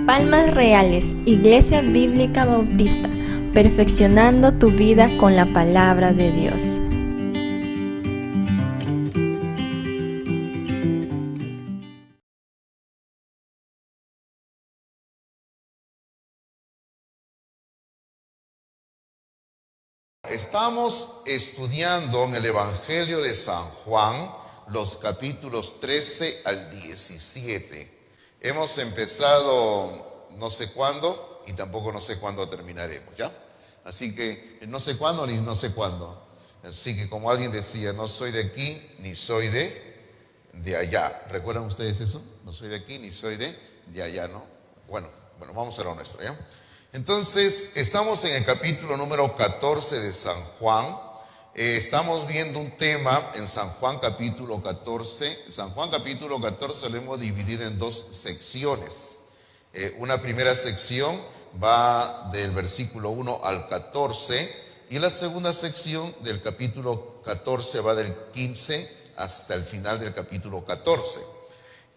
Palmas Reales, Iglesia Bíblica Bautista, perfeccionando tu vida con la palabra de Dios. Estamos estudiando en el Evangelio de San Juan los capítulos 13 al 17. Hemos empezado no sé cuándo y tampoco no sé cuándo terminaremos, ¿ya? Así que no sé cuándo ni no sé cuándo. Así que como alguien decía, no soy de aquí ni soy de allá. ¿Recuerdan ustedes eso? No soy de aquí ni soy de allá, ¿no? Bueno, vamos a lo nuestro, ¿ya? Entonces, estamos en el capítulo número 14 de San Juan. Estamos viendo un tema en San Juan capítulo 14. San Juan capítulo 14 lo hemos dividido en dos secciones. Una primera sección va del versículo 1 al 14 y la segunda sección del capítulo 14 va del 15 hasta el final del capítulo 14.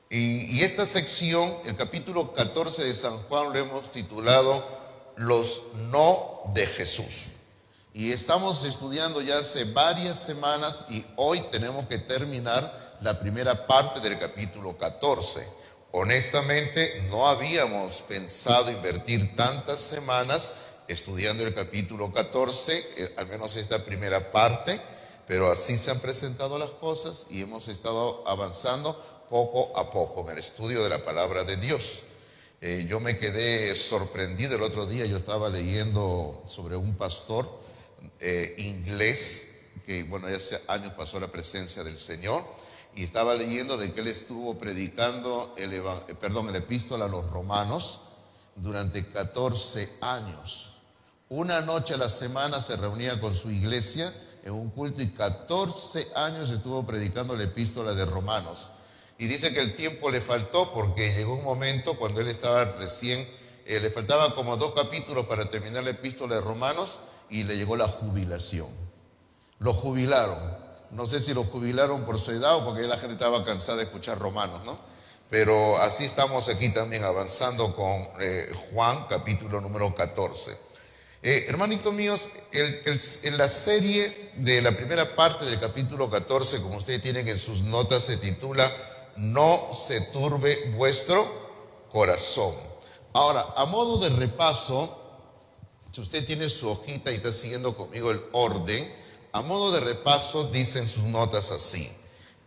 Y esta sección, el capítulo 14 de San Juan, lo hemos titulado Los no de Jesús. Y estamos estudiando ya hace varias semanas y hoy tenemos que terminar la primera parte del capítulo 14. Honestamente, no habíamos pensado invertir tantas semanas estudiando el capítulo 14, al menos esta primera parte, pero así se han presentado las cosas y hemos estado avanzando poco a poco en el estudio de la palabra de Dios. Yo me quedé sorprendido el otro día. Yo estaba leyendo sobre un pastor inglés que, ya hace años pasó a la presencia del Señor, y estaba leyendo de que él estuvo predicando el epístola a los romanos durante 14 años. Una noche a la semana se reunía con su iglesia en un culto y 14 años estuvo predicando la epístola de Romanos. Y dice que el tiempo le faltó porque llegó un momento cuando él estaba recién, le faltaba como 2 capítulos para terminar la epístola de Romanos y le llegó la jubilación. Lo jubilaron. No sé si lo jubilaron por su edad o porque la gente estaba cansada de escuchar Romanos, ¿no? Pero así estamos aquí también avanzando con Juan, capítulo número 14. Hermanitos míos, en la serie de la primera parte del capítulo 14, como ustedes tienen en sus notas, se titula No se turbe vuestro corazón. Ahora, a modo de repaso, si usted tiene su hojita y está siguiendo conmigo el orden, a modo de repaso dicen sus notas así: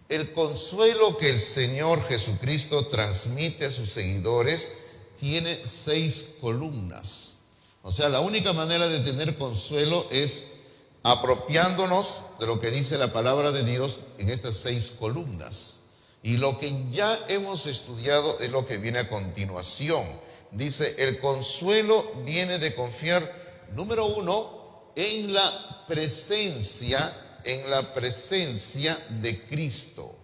el consuelo que el Señor Jesucristo transmite a sus seguidores tiene 6 columnas. O sea, la única manera de tener consuelo es apropiándonos de lo que dice la palabra de Dios en estas 6 columnas. Y lo que ya hemos estudiado es lo que viene a continuación. Dice, el consuelo viene de confiar, número 1, en la presencia de Cristo.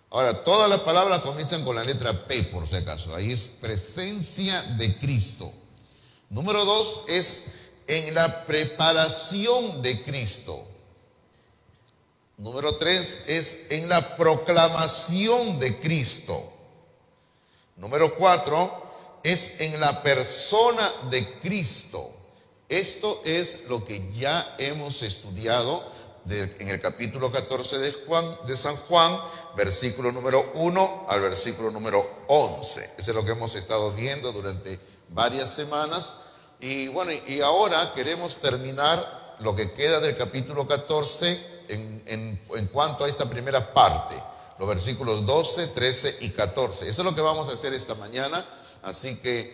Ahora, todas las palabras comienzan con la letra P, por si acaso. Ahí es presencia de Cristo. Número 2 es en la preparación de Cristo. Número 3 es en la proclamación de Cristo. Número 4 es en la persona de Cristo. Esto es lo que ya hemos estudiado en el capítulo 14 de San Juan, versículo número 1 al versículo número 11. Eso es lo que hemos estado viendo durante varias semanas. Y ahora queremos terminar lo que queda del capítulo 14 en cuanto a esta primera parte, los versículos 12, 13 y 14. Eso es lo que vamos a hacer esta mañana. Así que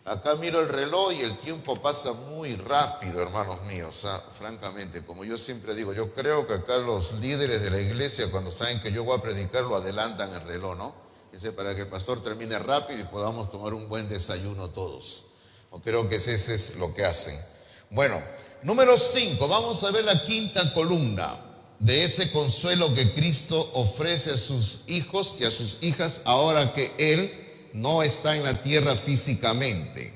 acá miro el reloj y el tiempo pasa muy rápido, hermanos míos. Francamente, como yo siempre digo, yo creo que acá los líderes de la iglesia, cuando saben que yo voy a predicar, lo adelantan el reloj, ¿no? Dice, para que el pastor termine rápido y podamos tomar un buen desayuno todos. O creo que ese es lo que hacen. Bueno, número 5, vamos a ver la quinta columna de ese consuelo que Cristo ofrece a sus hijos y a sus hijas ahora que Él no está en la tierra físicamente.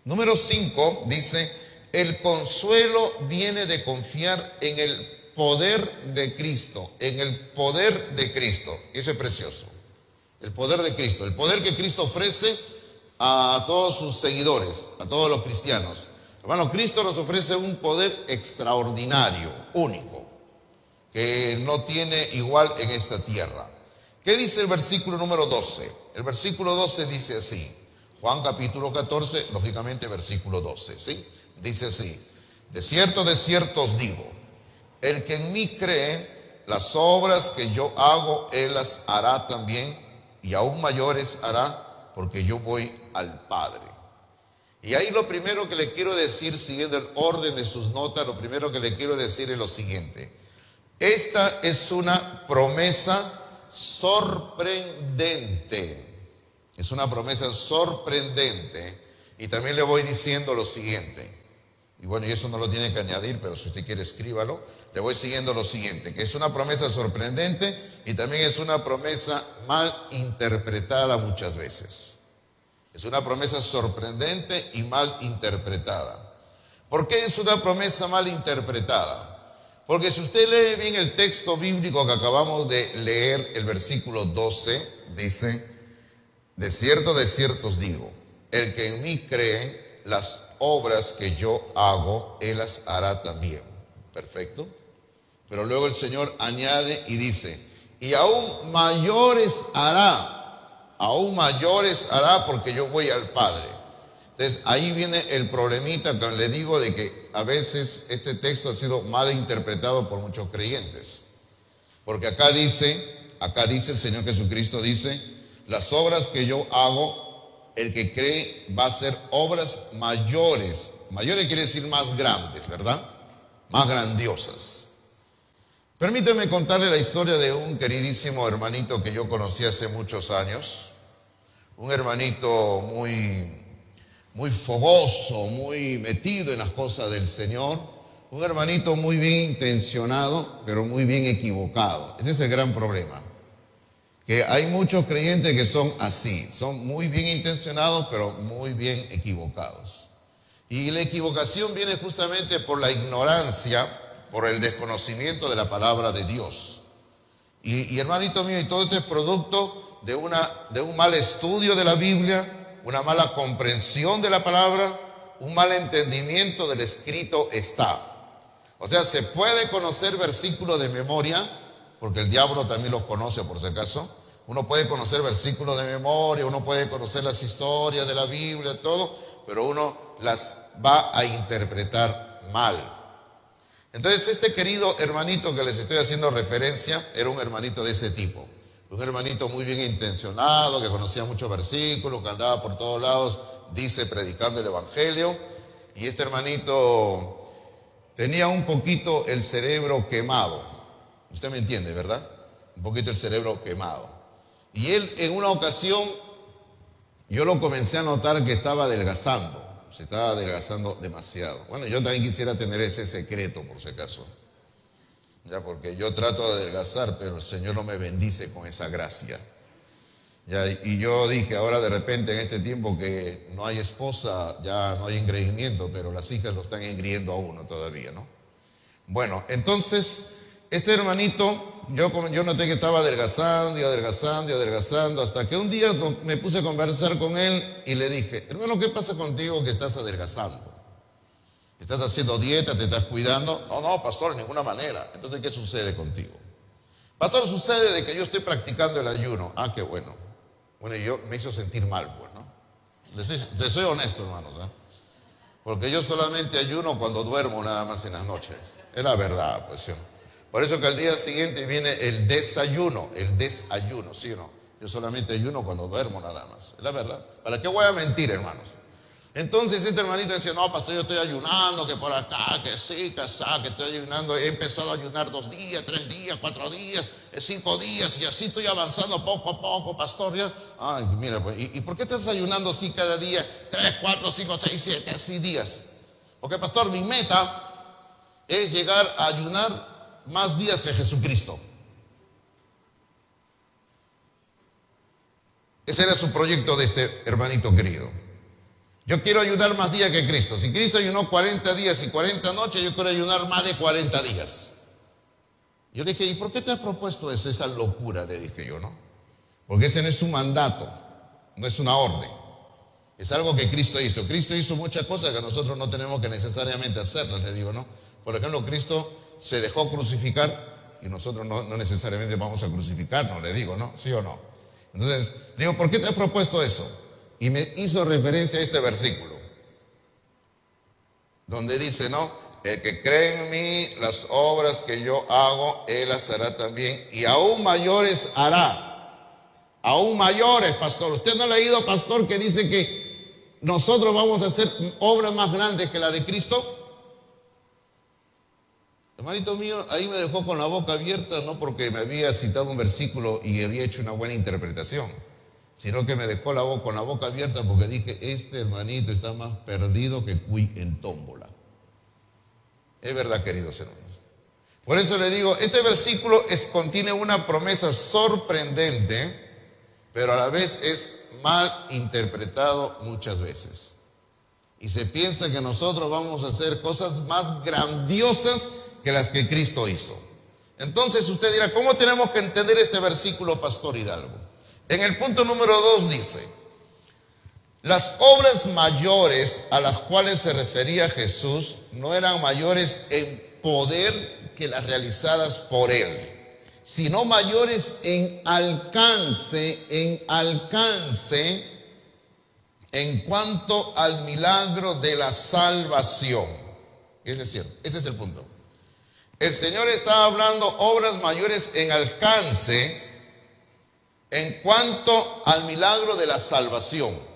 Número 5 dice, el consuelo viene de confiar en el poder de Cristo, en el poder de Cristo. Eso es precioso. El poder de Cristo, el poder que Cristo ofrece a todos sus seguidores, a todos los cristianos. Hermano, Cristo nos ofrece un poder extraordinario, único, que no tiene igual en esta tierra. ¿Qué dice el versículo número 12? El versículo 12 dice así, Juan capítulo 14, lógicamente versículo 12, ¿sí? Dice así, de cierto os digo, el que en mí cree, las obras que yo hago, él las hará también, y aún mayores hará, porque yo voy al Padre. Y ahí lo primero que le quiero decir, siguiendo el orden de sus notas, lo primero que le quiero decir es lo siguiente. Esta es una promesa sorprendente. Es una promesa sorprendente. Y también le voy diciendo lo siguiente. Y bueno, y eso no lo tiene que añadir, pero si usted quiere escríbalo. Le voy siguiendo lo siguiente, que es una promesa sorprendente y también es una promesa mal interpretada muchas veces. Es una promesa sorprendente y mal interpretada. ¿Por qué es una promesa mal interpretada? Porque si usted lee bien el texto bíblico que acabamos de leer, el versículo 12, dice, de cierto os digo, el que en mí cree, las obras que yo hago, él las hará también. Perfecto. Pero luego el Señor añade y dice, y aún mayores hará porque yo voy al Padre. Entonces ahí viene el problemita que le digo de que a veces este texto ha sido mal interpretado por muchos creyentes. Porque acá dice el Señor Jesucristo, dice, las obras que yo hago, el que cree va a hacer obras mayores. Mayores quiere decir más grandes, ¿verdad? Más grandiosas. Permíteme contarle la historia de un queridísimo hermanito que yo conocí hace muchos años. Un hermanito muy fogoso, muy metido en las cosas del Señor. Un hermanito muy bien intencionado, pero muy bien equivocado. Ese es el gran problema. Que hay muchos creyentes que son así. Son muy bien intencionados, pero muy bien equivocados. Y la equivocación viene justamente por la ignorancia, por el desconocimiento de la palabra de Dios. Y hermanito mío, y todo esto es producto de un mal estudio de la Biblia, una mala comprensión de la palabra, un mal entendimiento del escrito está. O sea, se puede conocer versículos de memoria, porque el diablo también los conoce por si acaso. Uno puede conocer versículos de memoria, uno puede conocer las historias de la Biblia, todo, pero uno las va a interpretar mal. Entonces este querido hermanito que les estoy haciendo referencia era un hermanito de ese tipo. Un hermanito muy bien intencionado, que conocía muchos versículos, que andaba por todos lados, dice, predicando el evangelio. Y este hermanito tenía un poquito el cerebro quemado. Usted me entiende, ¿verdad? Un poquito el cerebro quemado. Y él en una ocasión, yo lo comencé a notar que estaba adelgazando. Se estaba adelgazando demasiado. Bueno, yo también quisiera tener ese secreto, por si acaso. Ya, porque yo trato de adelgazar, pero el Señor no me bendice con esa gracia. Ya, y yo dije, ahora de repente en este tiempo que no hay esposa, ya no hay engreimiento, pero las hijas lo están engriendo a uno todavía, ¿no? Bueno, entonces, este hermanito, yo noté que estaba adelgazando, hasta que un día me puse a conversar con él y le dije, hermano, ¿qué pasa contigo que estás adelgazando? ¿Estás haciendo dieta, te estás cuidando? No, pastor, de ninguna manera. Entonces, ¿qué sucede contigo? Pastor, sucede de que yo estoy practicando el ayuno. Ah, qué bueno. Bueno, y yo me hizo sentir mal, pues, ¿no? Les soy honesto, hermanos, ¿eh? Porque yo solamente ayuno cuando duermo nada más en las noches. Es la verdad, pues, ¿sí? Por eso que al día siguiente viene el desayuno, ¿sí o no? Yo solamente ayuno cuando duermo nada más. Es la verdad. ¿Para qué voy a mentir, hermanos? Entonces este hermanito decía, no, pastor, yo estoy ayunando, que por acá, que sí, que estoy ayunando. He empezado a ayunar 2 días, 3 días, 4 días, 5 días, y así estoy avanzando poco a poco, pastor. Ya. Ay, mira, pues, ¿y por qué estás ayunando así cada día? 3, 4, 5, 6, 7, así días. Porque, pastor, mi meta es llegar a ayunar más días que Jesucristo. Ese era su proyecto de este hermanito querido. Yo quiero ayunar más días que Cristo. Si Cristo ayunó 40 días y 40 noches, yo quiero ayunar más de 40 días. Yo le dije, ¿y por qué te has propuesto eso? Esa locura, le dije yo, ¿no? Porque ese no es un mandato, no es una orden. Es algo que Cristo hizo. Cristo hizo muchas cosas que nosotros no tenemos que necesariamente hacerlas, le digo, ¿no? Por ejemplo, Cristo se dejó crucificar y nosotros no necesariamente vamos a crucificarnos, le digo, ¿no? ¿Sí o no? Entonces, le digo, ¿por qué te has propuesto eso? Y me hizo referencia a este versículo, donde dice, ¿no? El que cree en mí, las obras que yo hago, él las hará también, y aún mayores hará. Aún mayores, pastor. ¿Usted no ha leído, pastor, que dice que nosotros vamos a hacer obras más grandes que la de Cristo? Hermanito mío, ahí me dejó con la boca abierta, no porque me había citado un versículo y había hecho una buena interpretación, sino que me dejó con la boca abierta porque dije, este hermanito está más perdido que cuy en tómbola. Es verdad, queridos hermanos. Por eso le digo, este versículo contiene una promesa sorprendente, pero a la vez es mal interpretado muchas veces. Y se piensa que nosotros vamos a hacer cosas más grandiosas que las que Cristo hizo. Entonces usted dirá, ¿cómo tenemos que entender este versículo, Pastor Hidalgo? En el punto número 2 dice, las obras mayores a las cuales se refería Jesús no eran mayores en poder que las realizadas por él, sino mayores en alcance en cuanto al milagro de la salvación. Ese es cierto, ese es el punto. El Señor está hablando obras mayores en alcance en cuanto al milagro de la salvación.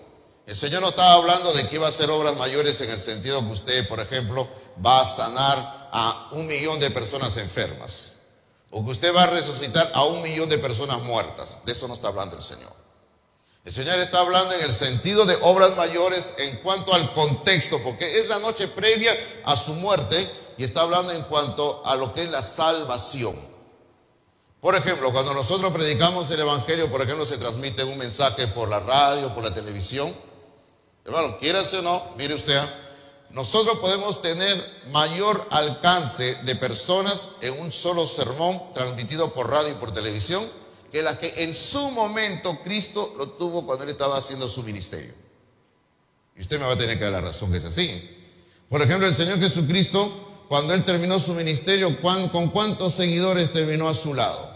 El Señor no estaba hablando de que iba a hacer obras mayores en el sentido que usted, por ejemplo, va a sanar a 1 millón de personas enfermas, o que usted va a resucitar a 1 millón de personas muertas. De eso no está hablando el Señor. El Señor está hablando en el sentido de obras mayores en cuanto al contexto, porque es la noche previa a su muerte y está hablando en cuanto a lo que es la salvación. Por ejemplo, cuando nosotros predicamos el Evangelio, por ejemplo, se transmite un mensaje por la radio, por la televisión. Hermano, quiérase o no, mire usted, nosotros podemos tener mayor alcance de personas en un solo sermón transmitido por radio y por televisión que la que en su momento Cristo lo tuvo cuando él estaba haciendo su ministerio. Y usted me va a tener que dar la razón que es así. Por ejemplo, el Señor Jesucristo, cuando él terminó su ministerio, ¿con cuántos seguidores terminó a su lado?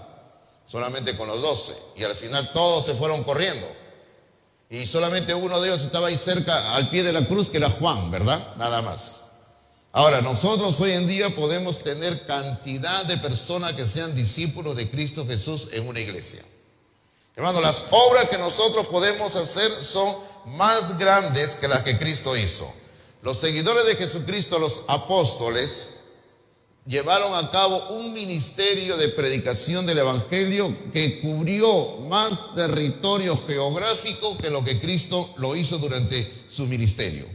Solamente con los 12. Y al final todos se fueron corriendo. Y solamente uno de ellos estaba ahí cerca, al pie de la cruz, que era Juan, ¿verdad? Nada más. Ahora, nosotros hoy en día podemos tener cantidad de personas que sean discípulos de Cristo Jesús en una iglesia. Hermano, las obras que nosotros podemos hacer son más grandes que las que Cristo hizo. Los seguidores de Jesucristo, los apóstoles, llevaron a cabo un ministerio de predicación del Evangelio que cubrió más territorio geográfico que lo que Cristo lo hizo durante su ministerio.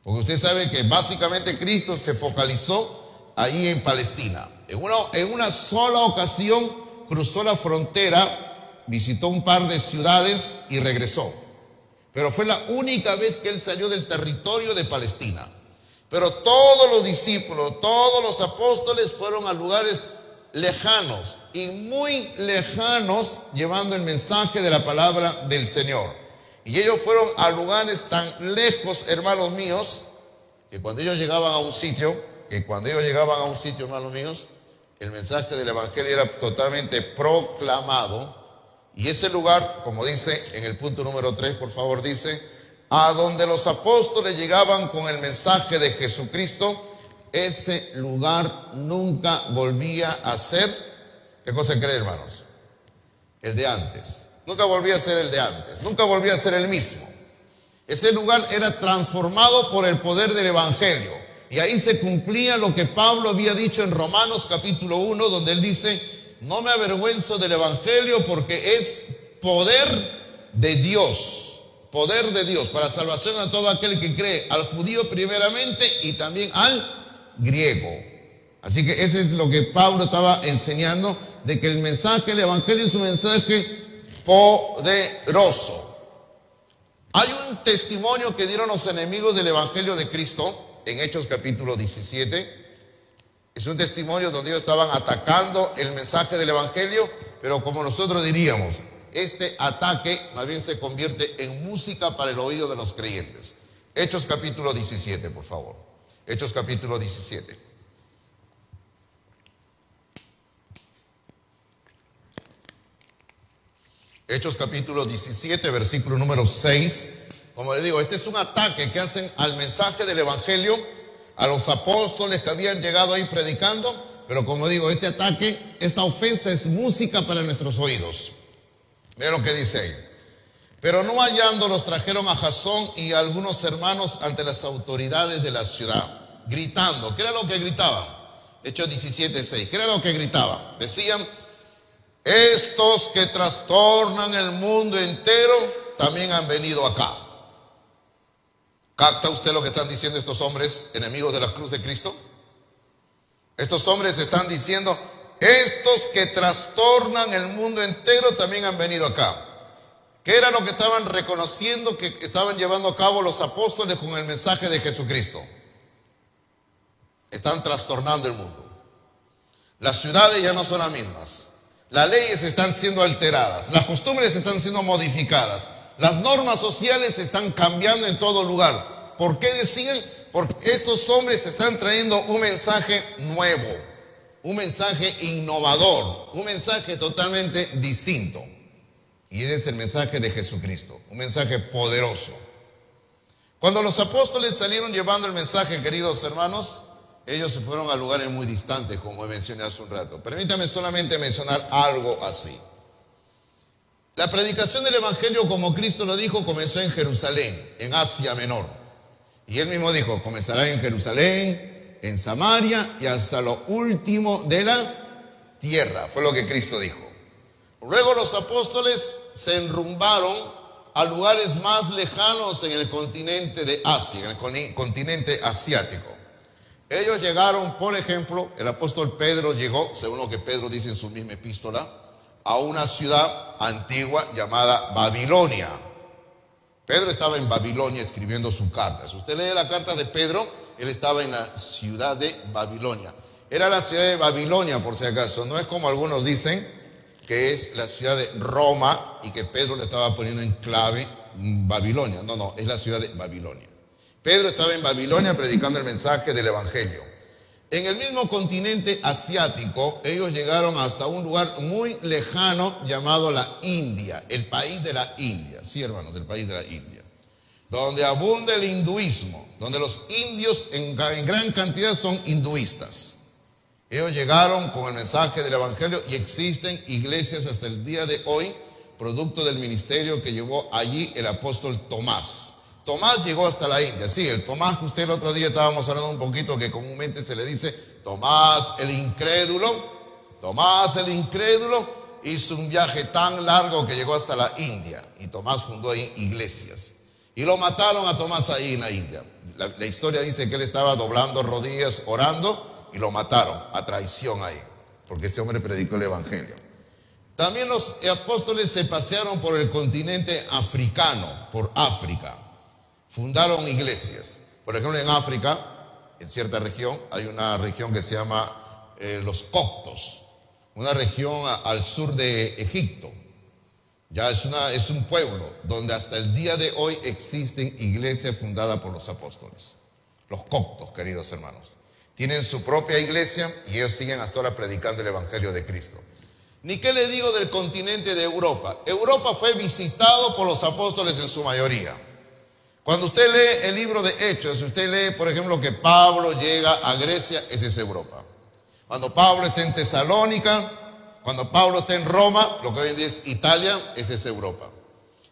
Porque usted sabe que básicamente Cristo se focalizó ahí en Palestina. En una sola ocasión cruzó la frontera, visitó un par de ciudades y regresó. Pero fue la única vez que él salió del territorio de Palestina. Pero todos los discípulos, todos los apóstoles fueron a lugares lejanos y muy lejanos llevando el mensaje de la palabra del Señor. Y ellos fueron a lugares tan lejos, hermanos míos, que cuando ellos llegaban a un sitio, hermanos míos, el mensaje del Evangelio era totalmente proclamado. Y ese lugar, como dice en el punto número 3, por favor, dice, a donde los apóstoles llegaban con el mensaje de Jesucristo, ese lugar nunca volvía a ser, ¿qué cosa cree, hermanos? El de antes. Nunca volvía a ser el de antes, nunca volvía a ser el mismo. Ese lugar era transformado por el poder del Evangelio. Y ahí se cumplía lo que Pablo había dicho en Romanos capítulo 1, donde él dice, no me avergüenzo del Evangelio porque es poder de Dios para salvación a todo aquel que cree, al judío primeramente y también al griego. Así que ese es lo que Pablo estaba enseñando, de que el mensaje, el Evangelio es un mensaje poderoso. Hay un testimonio que dieron los enemigos del Evangelio de Cristo en Hechos capítulo 17, Es un testimonio donde ellos estaban atacando el mensaje del evangelio, pero como nosotros diríamos, este ataque más bien se convierte en música para el oído de los creyentes. Hechos capítulo 17, por favor. Hechos capítulo 17. Hechos capítulo 17, versículo número 6. Como les digo, este es un ataque que hacen al mensaje del evangelio, a los apóstoles que habían llegado ahí predicando. Pero como digo, este ataque, esta ofensa es música para nuestros oídos. Miren lo que dice ahí. Pero no hallándolos, trajeron a Jasón y a algunos hermanos ante las autoridades de la ciudad, gritando. ¿Qué era lo que gritaba? Hechos 17:6. ¿Qué era lo que gritaba? Decían: estos que trastornan el mundo entero también han venido acá. ¿Capta usted lo que están diciendo estos hombres enemigos de la cruz de Cristo? Estos hombres están diciendo: estos que trastornan el mundo entero también han venido acá. ¿Qué era lo que estaban reconociendo que estaban llevando a cabo los apóstoles con el mensaje de Jesucristo? Están trastornando el mundo. Las ciudades ya no son las mismas. Las leyes están siendo alteradas. Las costumbres están siendo modificadas. Las normas sociales están cambiando en todo lugar. ¿Por qué decían? Porque estos hombres están trayendo un mensaje nuevo, un mensaje innovador, un mensaje totalmente distinto. Y ese es el mensaje de Jesucristo, un mensaje poderoso. Cuando los apóstoles salieron llevando el mensaje, queridos hermanos, ellos se fueron a lugares muy distantes, como mencioné hace un rato. Permítame solamente mencionar algo así. La predicación del evangelio, como Cristo lo dijo, comenzó en Jerusalén, en Asia Menor. Y él mismo dijo: comenzará en Jerusalén, en Samaria y hasta lo último de la tierra. Fue lo que Cristo dijo. Luego los apóstoles se enrumbaron a lugares más lejanos en el continente de Asia, en el continente asiático. Ellos llegaron, por ejemplo, el apóstol Pedro llegó, según lo que Pedro dice en su misma epístola, a una ciudad antigua llamada Babilonia. Pedro estaba en Babilonia escribiendo su carta. Si usted lee la carta de Pedro, él estaba en la ciudad de Babilonia. Era la ciudad de Babilonia, por si acaso. No es como algunos dicen, que es la ciudad de Roma y que Pedro le estaba poniendo en clave Babilonia. No, es la ciudad de Babilonia. Pedro estaba en Babilonia predicando el mensaje del evangelio. En el mismo continente asiático, ellos llegaron hasta un lugar muy lejano llamado la India, el país de la India. Sí, hermanos, el país de la India. Donde abunda el hinduismo, donde los indios en gran cantidad son hinduistas. Ellos llegaron con el mensaje del evangelio y existen iglesias hasta el día de hoy, producto del ministerio que llevó allí el apóstol Tomás. Tomás llegó hasta la India. Sí, el Tomás que usted el otro día estábamos hablando un poquito, que comúnmente se le dice Tomás el incrédulo. Tomás el incrédulo hizo un viaje tan largo que llegó hasta la India y Tomás fundó ahí iglesias. Y lo mataron a Tomás ahí en la India. La historia dice que él estaba doblando rodillas, orando, y lo mataron a traición ahí, porque este hombre predicó el evangelio. También los apóstoles se pasearon por el continente africano, por África. Fundaron iglesias. Por ejemplo, en África, en cierta región, hay una región que se llama los coptos, una región al sur de Egipto. Ya es un pueblo donde hasta el día de hoy existen iglesias fundadas por los apóstoles. Los coptos, queridos hermanos. Tienen su propia iglesia y ellos siguen hasta ahora predicando el evangelio de Cristo. Ni qué le digo del continente de Europa. Europa fue visitado por los apóstoles en su mayoría. Cuando usted lee el libro de Hechos, si usted lee, por ejemplo, que Pablo llega a Grecia, esa es Europa. Cuando Pablo está en Tesalónica, cuando Pablo está en Roma, lo que hoy en día es Italia, esa es Europa.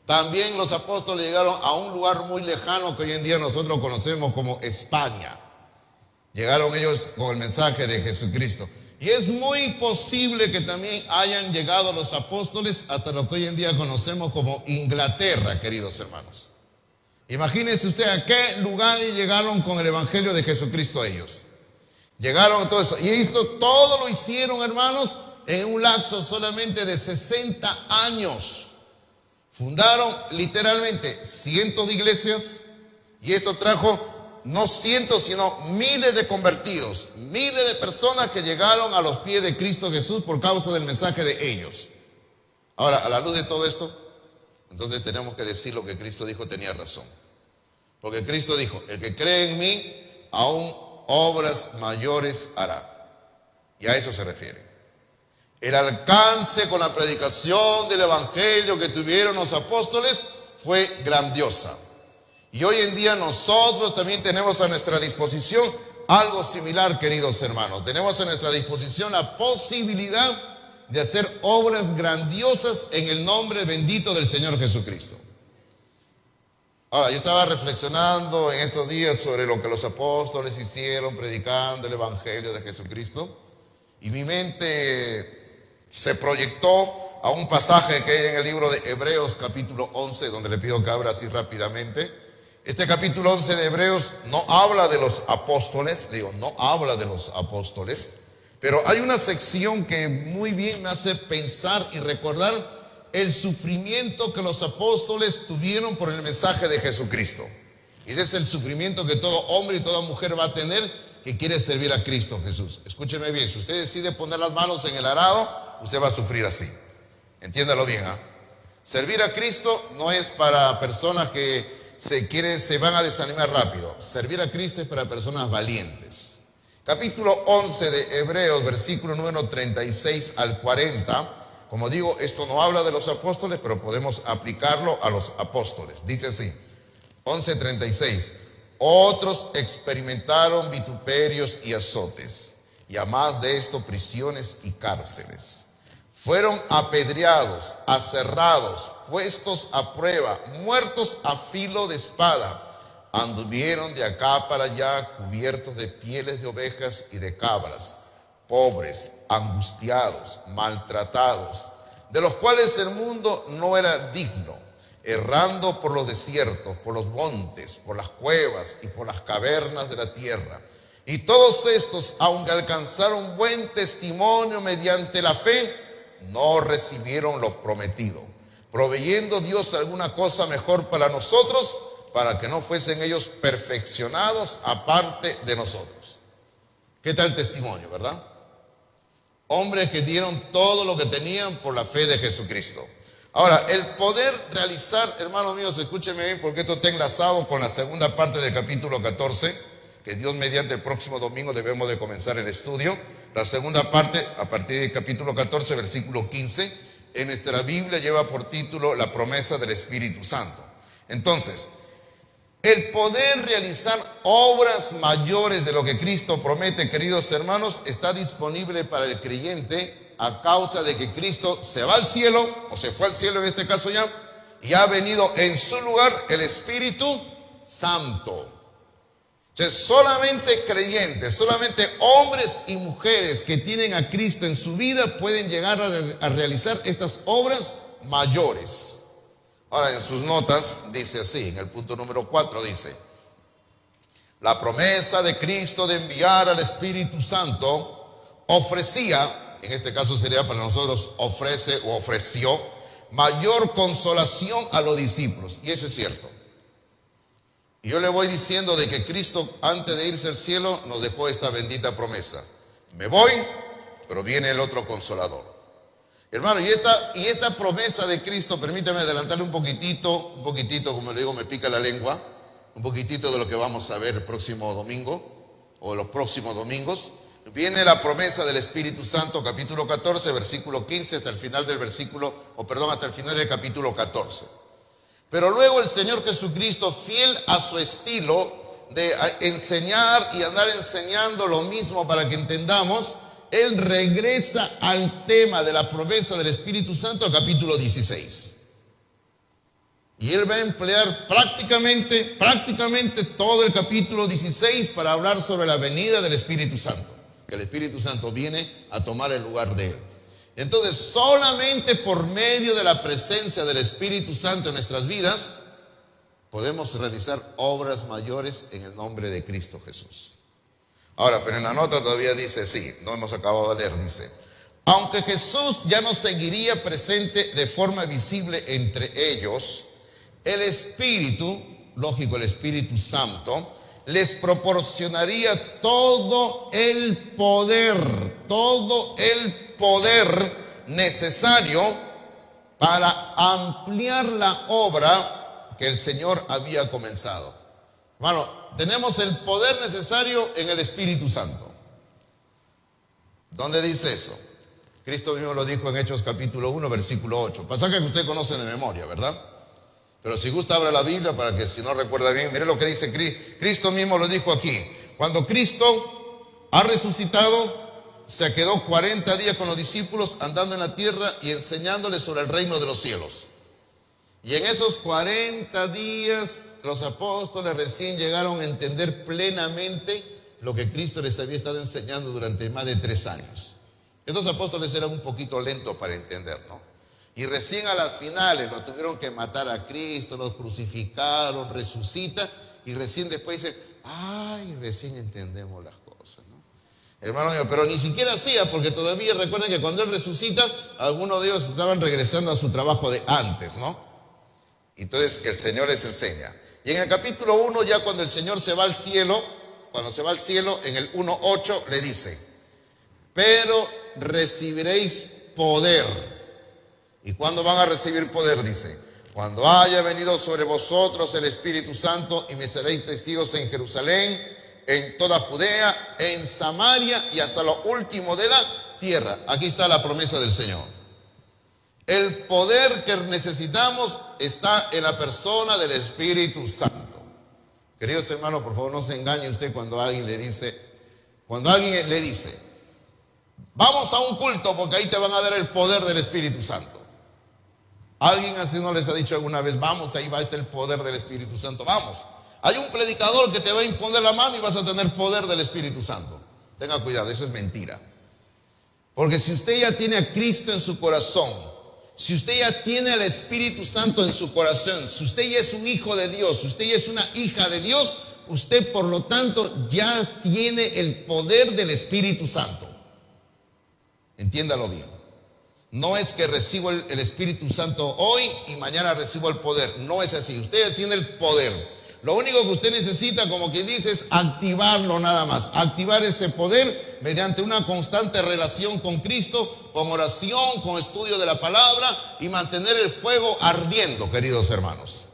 También los apóstoles llegaron a un lugar muy lejano que hoy en día nosotros conocemos como España. Llegaron ellos con el mensaje de Jesucristo. Y es muy posible que también hayan llegado los apóstoles hasta lo que hoy en día conocemos como Inglaterra, queridos hermanos. Imagínense usted a qué lugar llegaron con el evangelio de Jesucristo ellos. Llegaron a todo eso. Y esto todo lo hicieron, hermanos, en un lapso solamente de 60 años. Fundaron literalmente cientos de iglesias y esto trajo no cientos, sino miles de convertidos, miles de personas que llegaron a los pies de Cristo Jesús por causa del mensaje de ellos. Ahora, a la luz de todo esto, entonces tenemos que decir lo que Cristo dijo tenía razón. Porque Cristo dijo, el que cree en mí, aún obras mayores hará. Y a eso se refiere. El alcance con la predicación del evangelio que tuvieron los apóstoles fue grandiosa. Y hoy en día nosotros también tenemos a nuestra disposición algo similar, queridos hermanos. Tenemos a nuestra disposición la posibilidad de hacer obras grandiosas en el nombre bendito del Señor Jesucristo. Ahora, yo estaba reflexionando en estos días sobre lo que los apóstoles hicieron predicando el evangelio de Jesucristo, y mi mente se proyectó a un pasaje que hay en el libro de Hebreos capítulo 11, donde le pido que abra así rápidamente. Este capítulo 11 de Hebreos no habla de los apóstoles, no habla de los apóstoles, pero hay una sección que muy bien me hace pensar y recordar el sufrimiento que los apóstoles tuvieron por el mensaje de Jesucristo. Y ese es el sufrimiento que todo hombre y toda mujer va a tener que quiere servir a Cristo Jesús. Escúcheme bien, si usted decide poner las manos en el arado, usted va a sufrir así. Entiéndalo bien, ¿eh? Servir a Cristo no es para personas que se van a desanimar rápido. Servir a Cristo es para personas valientes. Capítulo 11 de Hebreos, versículo número 36 al 40. Como digo, esto no habla de los apóstoles, pero podemos aplicarlo a los apóstoles. Dice así, 11:36. Otros experimentaron vituperios y azotes, y a más de esto prisiones y cárceles. Fueron apedreados, aserrados, puestos a prueba, muertos a filo de espada. Anduvieron de acá para allá cubiertos de pieles de ovejas y de cabras, pobres, angustiados, maltratados, de los cuales el mundo no era digno, errando por los desiertos, por los montes, por las cuevas y por las cavernas de la tierra. Y todos estos, aunque alcanzaron buen testimonio mediante la fe, no recibieron lo prometido, proveyendo Dios alguna cosa mejor para nosotros, para que no fuesen ellos perfeccionados aparte de nosotros. ¿Qué tal testimonio, verdad? Hombres que dieron todo lo que tenían por la fe de Jesucristo. Ahora, el poder realizar, hermanos míos, escúchenme bien, porque esto está enlazado con la segunda parte del capítulo 14, que Dios mediante el próximo domingo debemos de comenzar el estudio. La segunda parte, a partir del capítulo 14, versículo 15, en nuestra Biblia lleva por título la promesa del Espíritu Santo. Entonces, el poder realizar obras mayores de lo que Cristo promete, queridos hermanos, está disponible para el creyente a causa de que Cristo se va al cielo, o se fue al cielo en este caso ya, y ha venido en su lugar el Espíritu Santo. O sea, solamente creyentes, solamente hombres y mujeres que tienen a Cristo en su vida pueden llegar a realizar estas obras mayores. Ahora, en sus notas dice así, en el punto número 4 dice: la promesa de Cristo de enviar al Espíritu Santo ofrecía, en este caso sería para nosotros ofrece o ofreció, mayor consolación a los discípulos. Y eso es cierto. Y yo le voy diciendo de que Cristo, antes de irse al cielo, nos dejó esta bendita promesa: me voy, pero viene el otro consolador. Hermano, y esta promesa de Cristo, permítame adelantarle un poquitito, como le digo, me pica la lengua, un poquitito de lo que vamos a ver el próximo domingo, o los próximos domingos. Viene la promesa del Espíritu Santo, capítulo 14, versículo 15, hasta el final del capítulo 14. Pero luego el Señor Jesucristo, fiel a su estilo de enseñar y andar enseñando lo mismo para que entendamos, Él regresa al tema de la promesa del Espíritu Santo al capítulo 16. Y Él va a emplear prácticamente todo el capítulo 16 para hablar sobre la venida del Espíritu Santo. Que el Espíritu Santo viene a tomar el lugar de Él. Entonces, solamente por medio de la presencia del Espíritu Santo en nuestras vidas, podemos realizar obras mayores en el nombre de Cristo Jesús. Ahora, pero en la nota todavía dice así, no hemos acabado de leer, dice: aunque Jesús ya no seguiría presente de forma visible entre ellos, el Espíritu, lógico, el Espíritu Santo, les proporcionaría todo el poder necesario para ampliar la obra que el Señor había comenzado. Hermano, tenemos el poder necesario en el Espíritu Santo. ¿Dónde dice eso? Cristo mismo lo dijo en Hechos capítulo 1, versículo 8. Pasa que usted conoce de memoria, ¿verdad? Pero si gusta, abra la Biblia para que si no recuerda bien, mire lo que dice Cristo mismo lo dijo aquí. Cuando Cristo ha resucitado, se quedó 40 días con los discípulos andando en la tierra y enseñándoles sobre el reino de los cielos. Y en esos 40 días los apóstoles recién llegaron a entender plenamente lo que Cristo les había estado enseñando durante más de 3 años. Estos apóstoles eran un poquito lentos para entender, ¿no? Y recién a las finales lo tuvieron que matar a Cristo, los crucificaron, resucita, y recién después dicen, ay, recién entendemos las cosas, ¿no? Hermano mío, pero ni siquiera hacía, porque todavía recuerden que cuando Él resucita, algunos de ellos estaban regresando a su trabajo de antes, ¿no? Entonces el Señor les enseña. Y en el capítulo 1, ya cuando el Señor se va al cielo, en el 1:8 le dice, pero recibiréis poder. ¿Y cuándo van a recibir poder? Dice, cuando haya venido sobre vosotros el Espíritu Santo y me seréis testigos en Jerusalén, en toda Judea, en Samaria y hasta lo último de la tierra. Aquí está la promesa del Señor. El poder que necesitamos está en la persona del Espíritu Santo. Queridos hermanos, por favor, no se engañe usted cuando alguien le dice, vamos a un culto porque ahí te van a dar el poder del Espíritu Santo. ¿Alguien así no les ha dicho alguna vez, vamos, ahí va el poder del Espíritu Santo, vamos? Hay un predicador que te va a imponer la mano y vas a tener poder del Espíritu Santo. Tenga cuidado, eso es mentira. Porque si usted ya tiene a Cristo en su corazón, si usted ya tiene al Espíritu Santo en su corazón, si usted ya es un hijo de Dios, si usted ya es una hija de Dios, usted por lo tanto ya tiene el poder del Espíritu Santo. Entiéndalo bien. No es que recibo el Espíritu Santo hoy y mañana recibo el poder. No es así. Usted ya tiene el poder. Lo único que usted necesita, como quien dice, es activarlo nada más. Activar ese poder mediante una constante relación con Cristo, con oración, con estudio de la palabra y mantener el fuego ardiendo, queridos hermanos.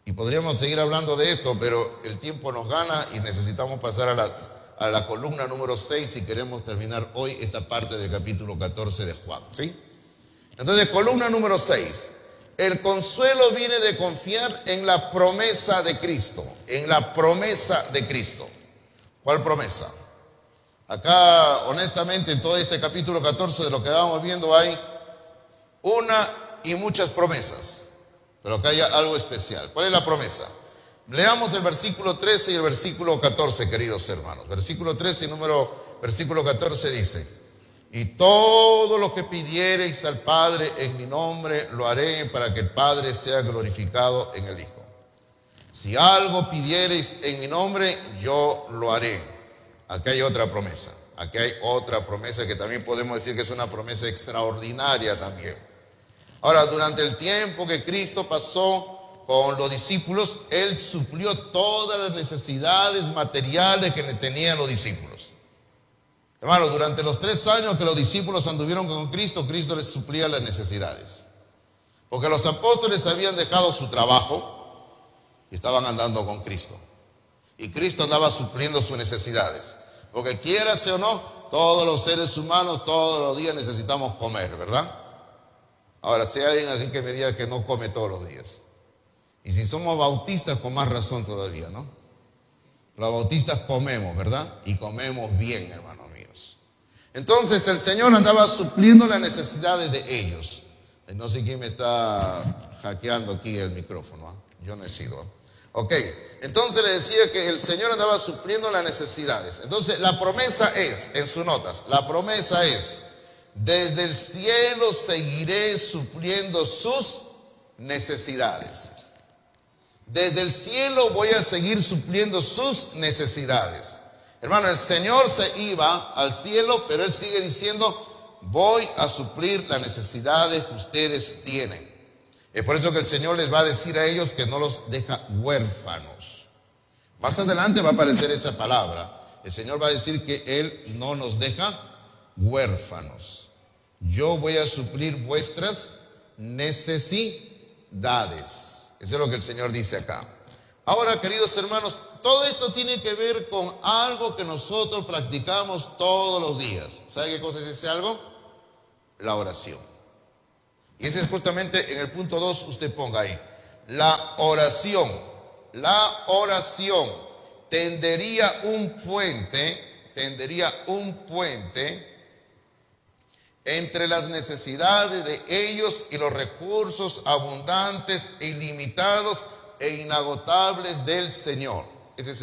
Y podríamos seguir hablando de esto, pero el tiempo nos gana y necesitamos pasar a la columna número 6 si queremos terminar hoy esta parte del capítulo 14 de Juan, ¿sí? Entonces, columna número 6. El consuelo viene de confiar en la promesa de Cristo, en la promesa de Cristo. ¿Cuál promesa? Acá, honestamente, en todo este capítulo 14 de lo que vamos viendo hay una y muchas promesas, pero acá hay algo especial. ¿Cuál es la promesa? Leamos el versículo 13 y el versículo 14, queridos hermanos. Versículo 13 y versículo 14 dice, y todo lo que pidiereis al Padre en mi nombre, lo haré para que el Padre sea glorificado en el Hijo. Si algo pidiereis en mi nombre, yo lo haré. Aquí hay otra promesa. Aquí hay otra promesa que también podemos decir que es una promesa extraordinaria también. Ahora, durante el tiempo que Cristo pasó con los discípulos, Él suplió todas las necesidades materiales que tenían los discípulos. Hermano, durante los 3 años que los discípulos anduvieron con Cristo, Cristo les suplía las necesidades. Porque los apóstoles habían dejado su trabajo y estaban andando con Cristo. Y Cristo andaba supliendo sus necesidades. Porque quieras o no, todos los seres humanos todos los días necesitamos comer, ¿verdad? Ahora, si hay alguien aquí que me diga que no come todos los días. Y si somos bautistas, con más razón todavía, ¿no? Los bautistas comemos, ¿verdad? Y comemos bien, hermanos míos. Entonces el Señor andaba supliendo las necesidades de ellos. No sé quién me está hackeando aquí el micrófono, ¿eh? Yo no he sido, ¿eh? Ok, entonces le decía que el Señor andaba supliendo las necesidades. Entonces la promesa es, en sus notas, la promesa es, desde el cielo seguiré supliendo sus necesidades. Desde el cielo voy a seguir supliendo sus necesidades. Hermano, el Señor se iba al cielo, pero Él sigue diciendo, voy a suplir las necesidades que ustedes tienen. Es por eso que el Señor les va a decir a ellos que no los deja huérfanos. Más adelante va a aparecer esa palabra. El Señor va a decir que Él no nos deja huérfanos. Yo voy a suplir vuestras necesidades. Eso es lo que el Señor dice acá. Ahora, queridos hermanos, todo esto tiene que ver con algo que nosotros practicamos todos los días. ¿Sabe qué cosa es ese algo? La oración. Y ese es justamente en el punto 2, usted ponga ahí. La oración tendería un puente entre las necesidades de ellos y los recursos abundantes e ilimitados e inagotables del Señor. Ese es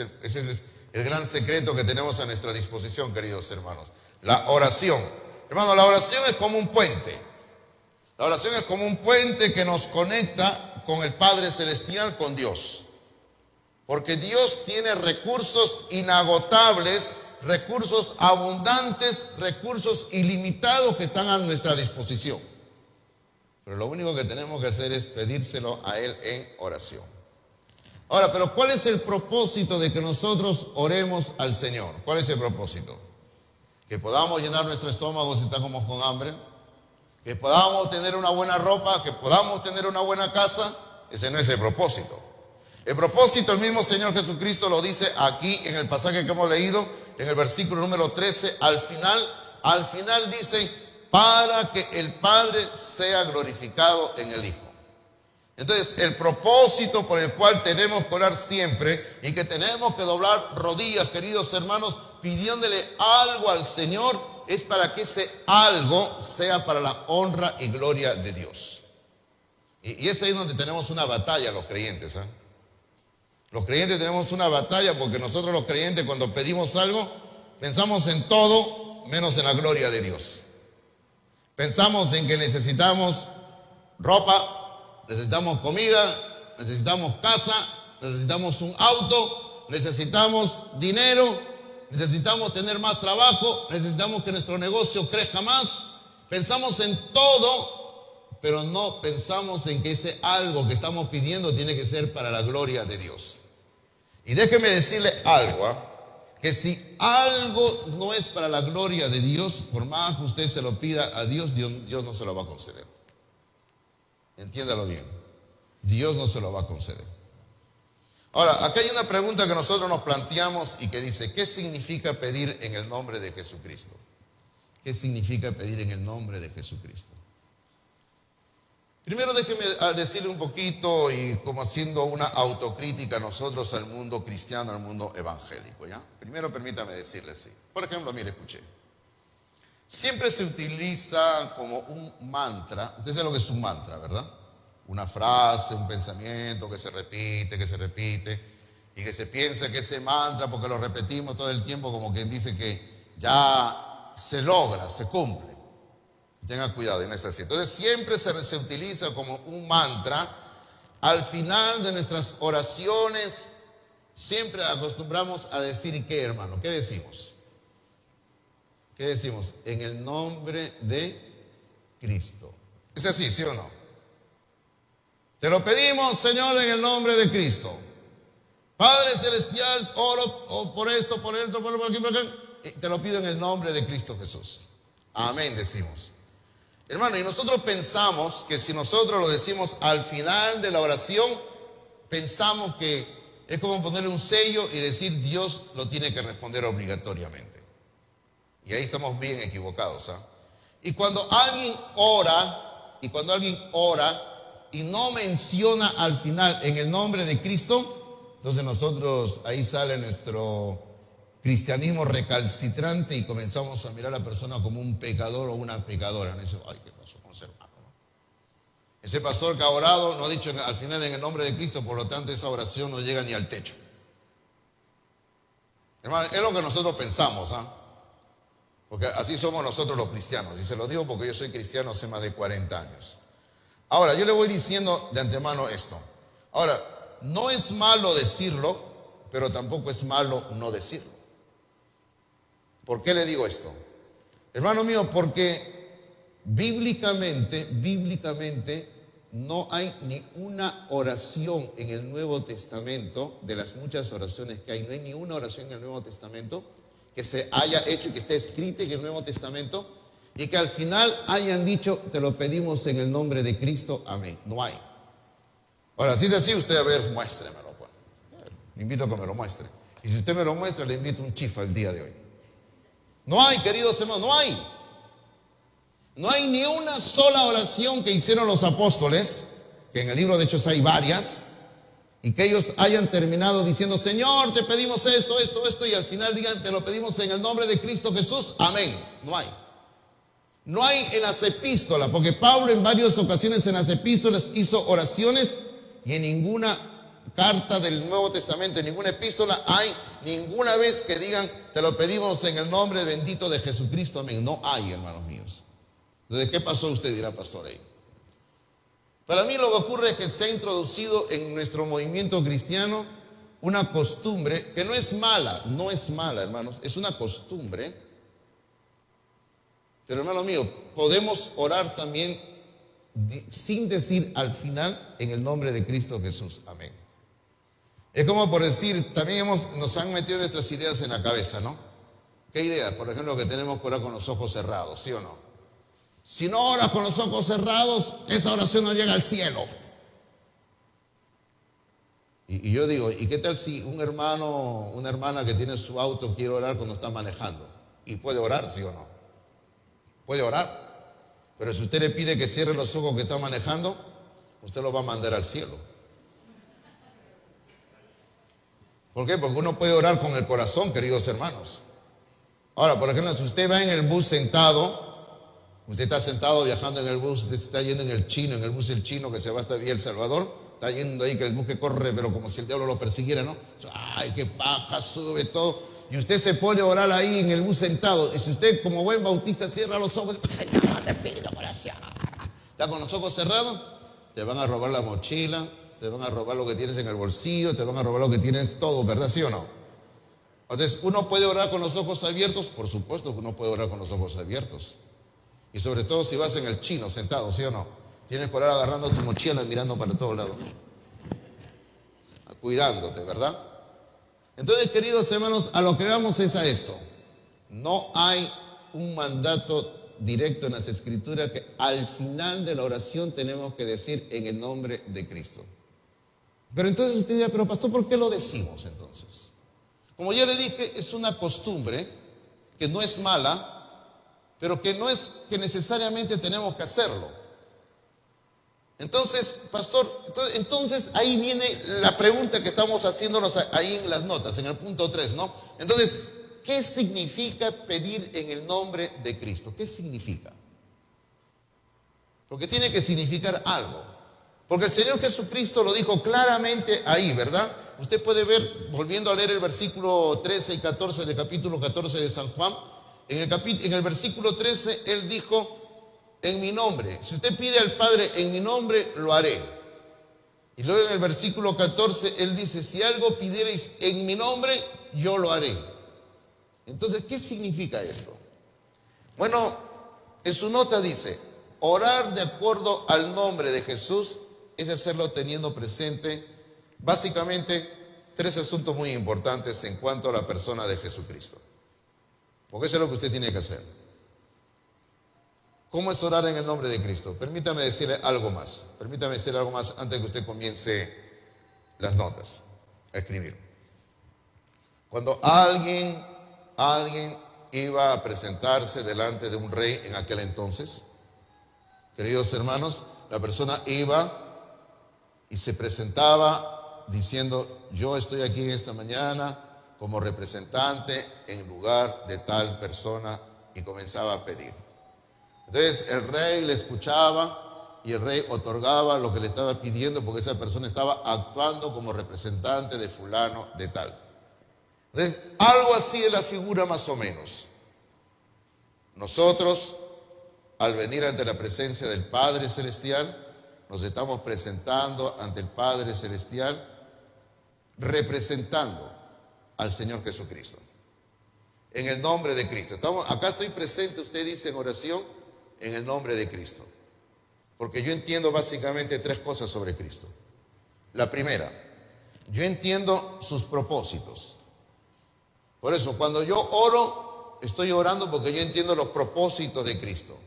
el gran secreto que tenemos a nuestra disposición, queridos hermanos. La oración. Hermano, la oración es como un puente. La oración es como un puente que nos conecta con el Padre Celestial, con Dios. Porque Dios tiene recursos inagotables, recursos abundantes, recursos ilimitados que están a nuestra disposición. Pero lo único que tenemos que hacer es pedírselo a Él en oración. Ahora, pero ¿cuál es el propósito de que nosotros oremos al Señor? ¿Cuál es el propósito? Que podamos llenar nuestro estómago si estamos con hambre, que podamos tener una buena ropa, que podamos tener una buena casa. Ese no es el propósito. El propósito, el mismo Señor Jesucristo lo dice aquí en el pasaje que hemos leído, en el versículo número 13, al final dice, para que el Padre sea glorificado en el Hijo. Entonces, el propósito por el cual tenemos que orar siempre y que tenemos que doblar rodillas, queridos hermanos, pidiéndole algo al Señor, es para que ese algo sea para la honra y gloria de Dios. Y es ahí donde tenemos una batalla los creyentes, ¿eh? Los creyentes tenemos una batalla porque nosotros los creyentes cuando pedimos algo, pensamos en todo menos en la gloria de Dios. Pensamos en que necesitamos ropa, necesitamos comida, necesitamos casa, necesitamos un auto, necesitamos dinero, necesitamos tener más trabajo, necesitamos que nuestro negocio crezca más. Pensamos en todo, pero no pensamos en que ese algo que estamos pidiendo tiene que ser para la gloria de Dios. Y déjeme decirle algo, que si algo no es para la gloria de Dios, por más que usted se lo pida a Dios, Dios no se lo va a conceder. Entiéndalo bien, Dios no se lo va a conceder. Ahora, acá hay una pregunta que nosotros nos planteamos y que dice, ¿qué significa pedir en el nombre de Jesucristo? ¿Qué significa pedir en el nombre de Jesucristo? Primero déjeme decirle un poquito y como haciendo una autocrítica a nosotros, al mundo cristiano, al mundo evangélico, ¿ya? Primero permítame decirle así. Por ejemplo, mire, escuche. Siempre se utiliza como un mantra. Usted sabe lo que es un mantra, ¿verdad? Una frase, un pensamiento que se repite y que se piensa que ese mantra, porque lo repetimos todo el tiempo, como quien dice que ya se logra, se cumple. Tenga cuidado, y no es así. Entonces siempre se utiliza como un mantra. Al final de nuestras oraciones siempre acostumbramos a decir ¿qué, hermano? ¿Qué decimos? ¿Qué decimos? En el nombre de Cristo. ¿Es así, sí o no? Te lo pedimos, Señor, en el nombre de Cristo. Padre Celestial, oro por esto, por aquí, por aquí. Te lo pido en el nombre de Cristo Jesús. Amén, decimos. Hermano, y nosotros pensamos que si nosotros lo decimos al final de la oración, pensamos que es como ponerle un sello y decir Dios lo tiene que responder obligatoriamente. Y ahí estamos bien equivocados, ¿ah? Y cuando alguien ora y no menciona al final en el nombre de Cristo, entonces nosotros ahí sale nuestro cristianismo recalcitrante y comenzamos a mirar a la persona como un pecador o una pecadora. Y dice, ay, ¿qué pasó con ese hermano? Ese pastor que ha orado no ha dicho al final en el nombre de Cristo, por lo tanto esa oración no llega ni al techo. Hermano, es lo que nosotros pensamos, ¿ah? Porque así somos nosotros los cristianos. Y se lo digo porque yo soy cristiano hace más de 40 años. Ahora, yo le voy diciendo de antemano esto. Ahora, no es malo decirlo, pero tampoco es malo no decirlo. ¿Por qué le digo esto? Hermano mío, porque bíblicamente no hay ni una oración en el Nuevo Testamento, de las muchas oraciones que hay, no hay ni una oración en el Nuevo Testamento que se haya hecho y que esté escrita en el Nuevo Testamento y que al final hayan dicho, te lo pedimos en el nombre de Cristo, amén. No hay. Ahora, si es así, usted, a ver, muéstremelo, pues. Le invito a que me lo muestre. Y si usted me lo muestra, le invito un chifa el día de hoy. No hay, queridos hermanos, no hay. No hay ni una sola oración que hicieron los apóstoles, que en el libro de Hechos hay varias, y que ellos hayan terminado diciendo, Señor, te pedimos esto, y al final digan, te lo pedimos en el nombre de Cristo Jesús, amén. No hay. No hay en las epístolas, porque Pablo en varias ocasiones en las epístolas hizo oraciones y en ninguna carta del Nuevo Testamento, en ninguna epístola hay ninguna vez que digan, te lo pedimos en el nombre bendito de Jesucristo, amén. No hay, hermanos míos. Entonces, ¿qué pasó? Usted dirá, pastor, ahí. Para mí lo que ocurre es que se ha introducido en nuestro movimiento cristiano una costumbre que no es mala, hermanos, es una costumbre. Pero hermano mío, podemos orar también sin decir al final en el nombre de Cristo Jesús, amén. Es como por decir, también nos han metido nuestras ideas en la cabeza, ¿no? ¿Qué idea? Por ejemplo, que tenemos que orar con los ojos cerrados, ¿sí o no? Si no oras con los ojos cerrados, esa oración no llega al cielo. Y yo digo, ¿y qué tal si un hermano, una hermana que tiene su auto quiere orar cuando está manejando? ¿Y puede orar, sí o no? Puede orar. Pero si usted le pide que cierre los ojos que está manejando, usted lo va a mandar al cielo. ¿Por qué? Porque uno puede orar con el corazón, queridos hermanos. Ahora, por ejemplo, si usted va en el bus sentado, usted está sentado viajando en el bus, usted está yendo en el chino, en el bus el chino que se va hasta Villa El Salvador, está yendo ahí que el bus que corre, pero como si el diablo lo persiguiera, ¿no? Ay, qué paja, sube todo. Y usted se pone a orar ahí en el bus sentado. Y si usted, como buen bautista, cierra los ojos, Señor, te pido oración. Está con los ojos cerrados, te van a robar la mochila, te van a robar lo que tienes en el bolsillo, te van a robar lo que tienes todo, ¿verdad? ¿Sí o no? Entonces, ¿uno puede orar con los ojos abiertos? Por supuesto que uno puede orar con los ojos abiertos. Y sobre todo si vas en el chino sentado, ¿sí o no? Tienes que orar agarrando tu mochila y mirando para todos lados. Cuidándote, ¿verdad? Entonces, queridos hermanos, a lo que vamos es a esto. No hay un mandato directo en las Escrituras que al final de la oración tenemos que decir en el nombre de Cristo. Pero entonces usted dirá, pero pastor, ¿por qué lo decimos entonces? Como ya le dije, es una costumbre que no es mala, pero que no es que necesariamente tenemos que hacerlo. Entonces, pastor, entonces ahí viene la pregunta que estamos haciéndonos ahí en las notas, en el punto 3, ¿no? Entonces, ¿qué significa pedir en el nombre de Cristo? ¿Qué significa? Porque tiene que significar algo. Porque el Señor Jesucristo lo dijo claramente ahí, ¿verdad? Usted puede ver, volviendo a leer el versículo 13 y 14 del capítulo 14 de San Juan, en el versículo 13, Él dijo, en mi nombre, si usted pide al Padre en mi nombre, lo haré. Y luego en el versículo 14, Él dice, si algo pidierais en mi nombre, yo lo haré. Entonces, ¿qué significa esto? Bueno, en su nota dice, orar de acuerdo al nombre de Jesús es hacerlo teniendo presente, básicamente, tres asuntos muy importantes en cuanto a la persona de Jesucristo. Porque eso es lo que usted tiene que hacer. ¿Cómo es orar en el nombre de Cristo? Permítame decirle algo más. Permítame decirle algo más antes de que usted comience las notas a escribir. Cuando alguien iba a presentarse delante de un rey en aquel entonces, queridos hermanos, la persona iba y se presentaba diciendo, yo estoy aquí esta mañana como representante en lugar de tal persona, y comenzaba a pedir. Entonces el rey le escuchaba y el rey otorgaba lo que le estaba pidiendo porque esa persona estaba actuando como representante de fulano de tal. Entonces, algo así es la figura más o menos. Nosotros, al venir ante la presencia del Padre Celestial, nos estamos presentando ante el Padre Celestial representando al Señor Jesucristo. En el nombre de Cristo. Acá estoy presente, usted dice en oración, en el nombre de Cristo. porque yo entiendo básicamente tres cosas sobre Cristo. La primera, yo entiendo sus propósitos. Por eso, cuando yo oro, estoy orando porque yo entiendo los propósitos de Cristo.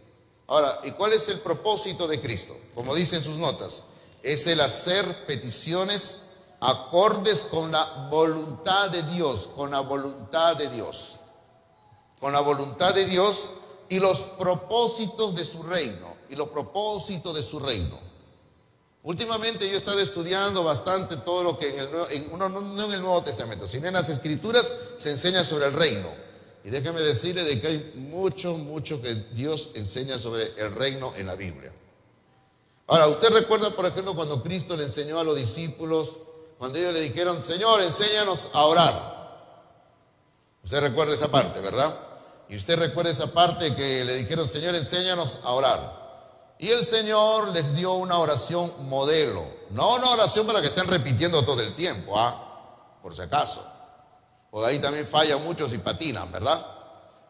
Ahora, ¿y cuál es el propósito de Cristo? Como dicen sus notas, es el hacer peticiones acordes con la voluntad de Dios, con la voluntad de Dios. Con la voluntad de Dios y los propósitos de su reino, y los propósitos de su reino. Últimamente yo he estado estudiando bastante todo lo que no en el Nuevo Testamento, sino en las Escrituras se enseña sobre el reino. Y déjeme decirle de que hay mucho que Dios enseña sobre el reino en la Biblia. Ahora, usted recuerda, por ejemplo, cuando Cristo le enseñó a los discípulos, cuando ellos le dijeron, Señor, enséñanos a orar. Usted recuerda esa parte, ¿verdad? Y usted recuerda esa parte que le dijeron, Señor, enséñanos a orar. Y el Señor les dio una oración modelo, no una oración para que estén repitiendo todo el tiempo, por si acaso. Porque ahí también fallan muchos y patinan, ¿verdad?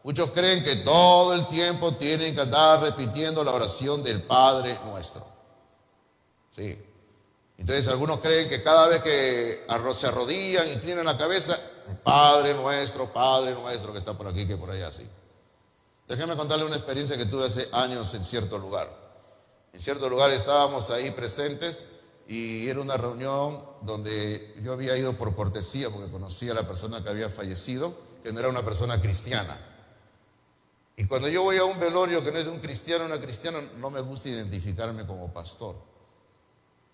Muchos creen que todo el tiempo tienen que andar repitiendo la oración del Padre Nuestro. Sí. Entonces algunos creen que cada vez que se arrodillan, inclinan la cabeza, Padre Nuestro, que está por aquí, que por allá, sí. Déjenme contarle una experiencia que tuve hace años en cierto lugar. En cierto lugar estábamos ahí presentes y era una reunión donde yo había ido por cortesía porque conocía a la persona que había fallecido, que no era una persona cristiana. Y cuando yo voy a un velorio que no es de un cristiano o una cristiana, no me gusta identificarme como pastor.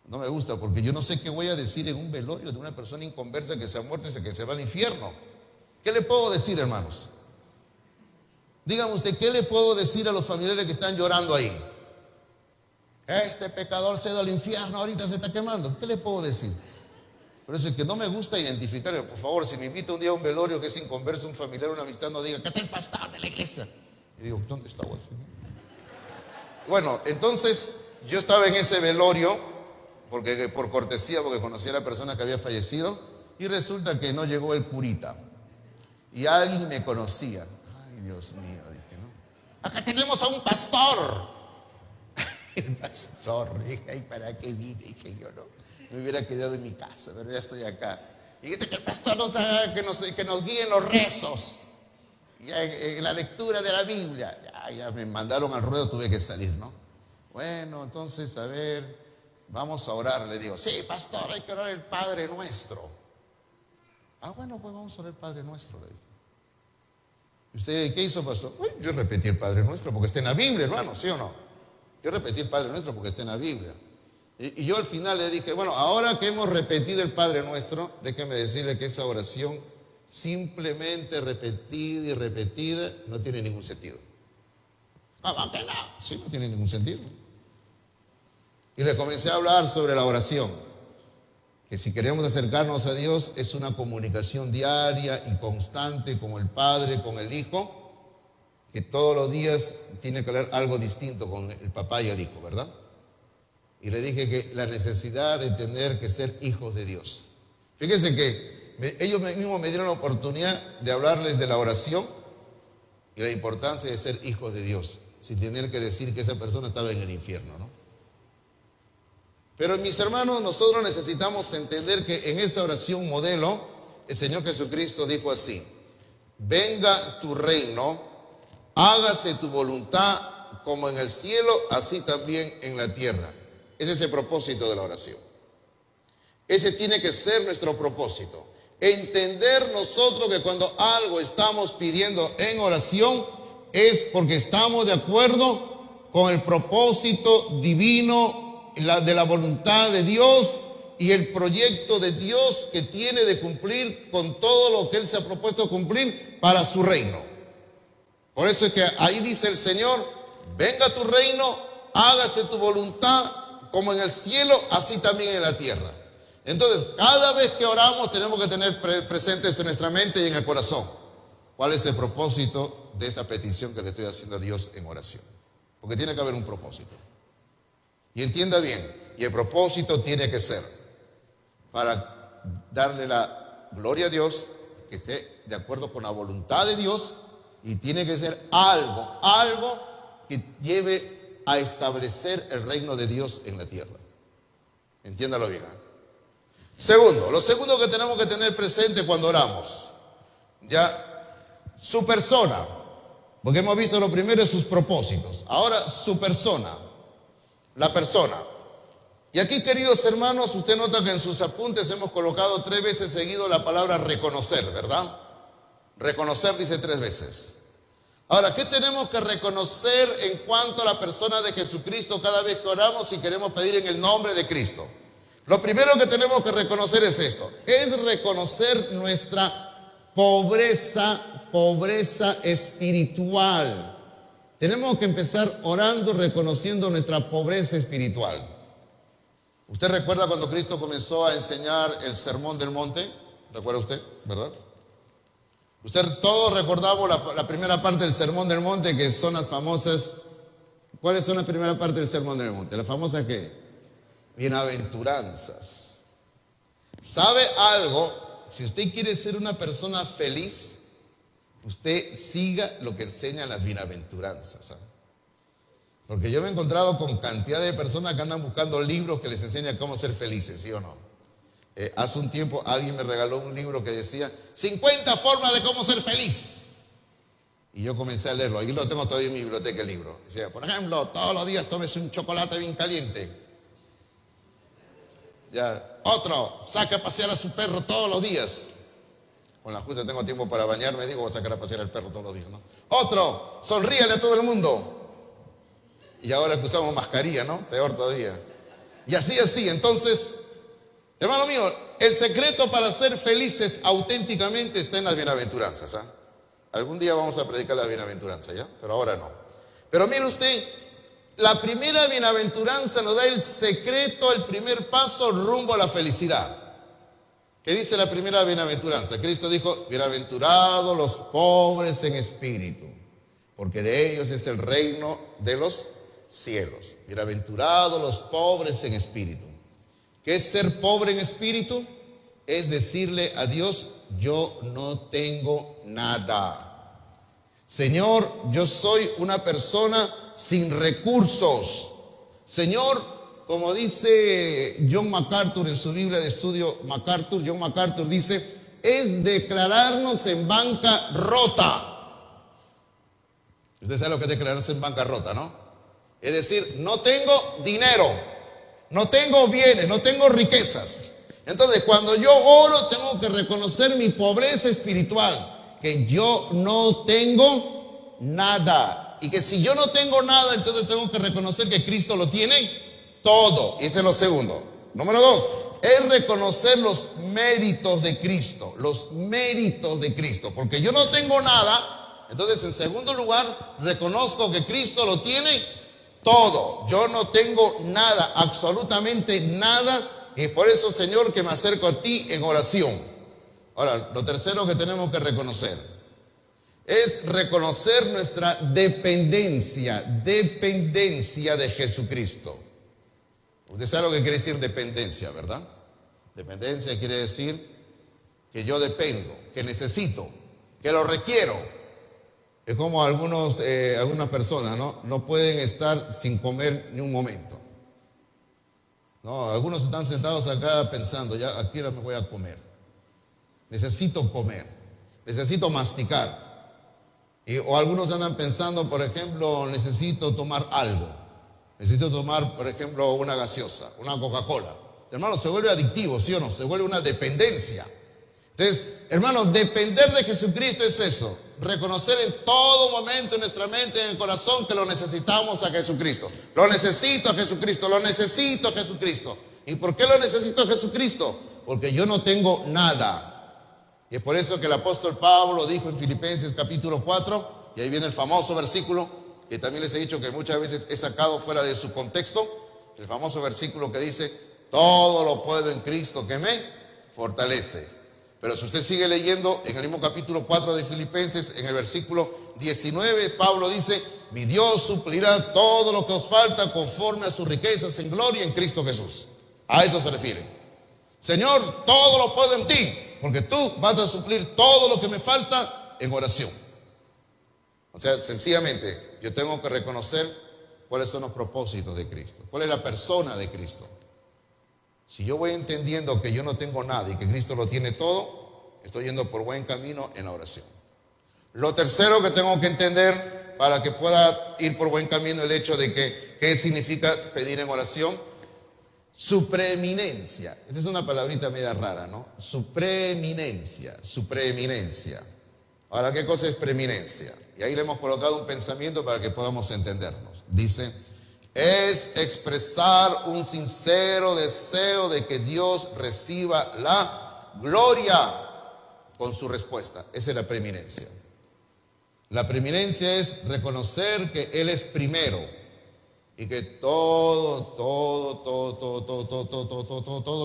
No me gusta porque yo no sé qué voy a decir en un velorio de una persona inconversa que se ha muerto y que se va al infierno. ¿Qué le puedo decir, hermanos? Dígame usted, ¿qué le puedo decir a los familiares que están llorando ahí? Este pecador se ha ido al infierno, ahorita se está quemando. ¿Qué le puedo decir? Por eso es que no me gusta identificarme. Por favor, si me invita un día a un velorio que es inconverso, un familiar, una amistad, no diga, ¿qué está el pastor de la iglesia? Y digo, ¿dónde está vos? Bueno, entonces yo estaba en ese velorio porque por cortesía, porque conocía a la persona que había fallecido, y resulta que no llegó el curita. Y alguien me conocía. Ay, Dios mío, dije, ¿no? Acá tenemos a un pastor. El pastor, dije, ay, ¿para qué vine? Dije yo, no, me hubiera quedado en mi casa, pero ya estoy acá. Y dije que el pastor nos da, que nos guíen los rezos, ya en la lectura de la Biblia. Ya me mandaron al ruedo, tuve que salir, ¿no? Bueno, entonces, a ver, vamos a orar. Le digo, sí, pastor, hay que orar el Padre Nuestro. Bueno, pues vamos a orar el Padre Nuestro, le dije. ¿Y usted qué hizo, pastor? Bueno, yo repetí el Padre Nuestro porque está en la Biblia, hermano, ¿sí o no? Yo repetí el Padre Nuestro porque está en la Biblia. Y yo al final le dije, bueno, ahora que hemos repetido el Padre Nuestro, déjeme decirle que esa oración simplemente repetida y repetida no tiene ningún sentido. ¿Qué no? Sí, no tiene ningún sentido. Y le comencé a hablar sobre la oración, que si queremos acercarnos a Dios es una comunicación diaria y constante con el Padre, con el Hijo, que todos los días tiene que haber algo distinto con el papá y el hijo, ¿verdad? Y le dije que la necesidad de tener que ser hijos de Dios. Fíjense que ellos mismos me dieron la oportunidad de hablarles de la oración y la importancia de ser hijos de Dios, sin tener que decir que esa persona estaba en el infierno, ¿no? Pero mis hermanos, nosotros necesitamos entender que en esa oración modelo, el Señor Jesucristo dijo así: venga tu reino, hágase tu voluntad como en el cielo, así también en la tierra. Ese es el propósito de la oración. Ese tiene que ser nuestro propósito. Entender nosotros que cuando algo estamos pidiendo en oración es porque estamos de acuerdo con el propósito divino de la voluntad de Dios y el proyecto de Dios que tiene de cumplir con todo lo que Él se ha propuesto cumplir para su reino. Por eso es que ahí dice el Señor, venga tu reino, hágase tu voluntad como en el cielo, así también en la tierra. Entonces, cada vez que oramos tenemos que tener presente esto en nuestra mente y en el corazón. ¿Cuál es el propósito de esta petición que le estoy haciendo a Dios en oración? Porque tiene que haber un propósito. Y entienda bien, y el propósito tiene que ser para darle la gloria a Dios, que esté de acuerdo con la voluntad de Dios, y tiene que ser algo que lleve a establecer el reino de Dios en la tierra. Entiéndalo bien. Segundo, lo segundo que tenemos que tener presente cuando oramos, ya, su persona, porque hemos visto lo primero es sus propósitos, ahora su persona, la persona. Y aquí, queridos hermanos, usted nota que en sus apuntes hemos colocado 3 veces seguido la palabra reconocer, ¿verdad? Reconocer dice 3 veces. Ahora, ¿qué tenemos que reconocer en cuanto a la persona de Jesucristo cada vez que oramos y queremos pedir en el nombre de Cristo? Lo primero que tenemos que reconocer es esto, es reconocer nuestra pobreza espiritual. Tenemos que empezar orando, reconociendo nuestra pobreza espiritual. ¿Usted recuerda cuando Cristo comenzó a enseñar el Sermón del Monte? ¿Recuerda usted, verdad? Todos recordamos la primera parte del Sermón del Monte, que son las famosas. ¿Cuáles son la primera parte del Sermón del Monte? ¿La famosa qué? Bienaventuranzas. ¿Sabe algo? Si usted quiere ser una persona feliz, usted siga lo que enseñan las bienaventuranzas, ¿sabe? Porque yo me he encontrado con cantidad de personas que andan buscando libros que les enseñan cómo ser felices, ¿sí o no? Hace un tiempo alguien me regaló un libro que decía 50 formas de cómo ser feliz. Y yo comencé a leerlo. Aquí lo tengo todavía en mi biblioteca el libro. Decía, por ejemplo, todos los días tómese un chocolate bien caliente. Ya. Otro, saca a pasear a su perro todos los días. Con la justa tengo tiempo para bañarme, digo, voy a sacar a pasear al perro todos los días, ¿no? Otro, sonríale a todo el mundo. Y ahora que usamos mascarilla, ¿no? Peor todavía. Y así. Entonces, hermano mío, el secreto para ser felices auténticamente está en las bienaventuranzas, ¿ah? Algún día vamos a predicar la bienaventuranza, ¿ya? Pero ahora no. Pero mire usted, la primera bienaventuranza nos da el secreto, el primer paso rumbo a la felicidad. ¿Qué dice la primera bienaventuranza? Cristo dijo, bienaventurados los pobres en espíritu, porque de ellos es el reino de los cielos. Bienaventurados los pobres en espíritu. ¿Qué es ser pobre en espíritu? Es decirle a Dios, yo no tengo nada. Señor, yo soy una persona sin recursos. Señor, como dice John MacArthur en su Biblia de estudio MacArthur, John MacArthur dice, es declararnos en bancarrota. Usted sabe lo que es declararse en bancarrota, ¿no? Es decir, no tengo dinero, no tengo bienes, no tengo riquezas. Entonces, cuando yo oro, tengo que reconocer mi pobreza espiritual, que yo no tengo nada. Y que si yo no tengo nada, entonces tengo que reconocer que Cristo lo tiene todo. Y ese es lo segundo. Número 2, es reconocer los méritos de Cristo, los méritos de Cristo. Porque yo no tengo nada, entonces en segundo lugar, reconozco que Cristo lo tiene todo. Yo no tengo nada, absolutamente nada. Y por eso, Señor, que me acerco a ti en oración. Ahora, lo tercero que tenemos que reconocer es reconocer nuestra dependencia de Jesucristo. Usted sabe lo que quiere decir dependencia, ¿verdad? Dependencia quiere decir que yo dependo, que necesito, que lo requiero. Es como algunas personas, ¿no? No pueden estar sin comer ni un momento. No, algunos están sentados acá pensando, ya aquí ahora me voy a comer. Necesito comer, necesito masticar. O algunos andan pensando, por ejemplo, necesito tomar algo. Necesito tomar, por ejemplo, una gaseosa, una Coca-Cola. Hermano, se vuelve adictivo, ¿sí o no? Se vuelve una dependencia. Entonces, hermano, depender de Jesucristo es eso. Reconocer en todo momento en nuestra mente, en el corazón, que lo necesitamos a Jesucristo. Lo necesito a Jesucristo, lo necesito a Jesucristo. ¿Y por qué lo necesito a Jesucristo? Porque yo no tengo nada. Y es por eso que el apóstol Pablo dijo en Filipenses capítulo 4, y ahí viene el famoso versículo, que también les he dicho que muchas veces he sacado fuera de su contexto, el famoso versículo que dice, todo lo puedo en Cristo que me fortalece. Pero si usted sigue leyendo en el mismo capítulo 4 de Filipenses, en el versículo 19, Pablo dice, mi Dios suplirá todo lo que os falta conforme a sus riquezas en gloria en Cristo Jesús. A eso se refiere. Señor, todo lo puedo en ti, porque tú vas a suplir todo lo que me falta en oración. O sea, sencillamente, yo tengo que reconocer cuáles son los propósitos de Cristo, cuál es la persona de Cristo. Si yo voy entendiendo que yo no tengo nada y que Cristo lo tiene todo, estoy yendo por buen camino en la oración. Lo tercero que tengo que entender para que pueda ir por buen camino, el hecho de que, ¿qué significa pedir en oración? Su preeminencia. Esta es una palabrita media rara, ¿no? Su preeminencia, su preeminencia. Ahora, ¿qué cosa es preeminencia? Y ahí le hemos colocado un pensamiento para que podamos entendernos. Dice, es expresar un sincero deseo de que Dios reciba la gloria con su respuesta. Esa es la preeminencia. La preeminencia es reconocer que Él es primero y que todo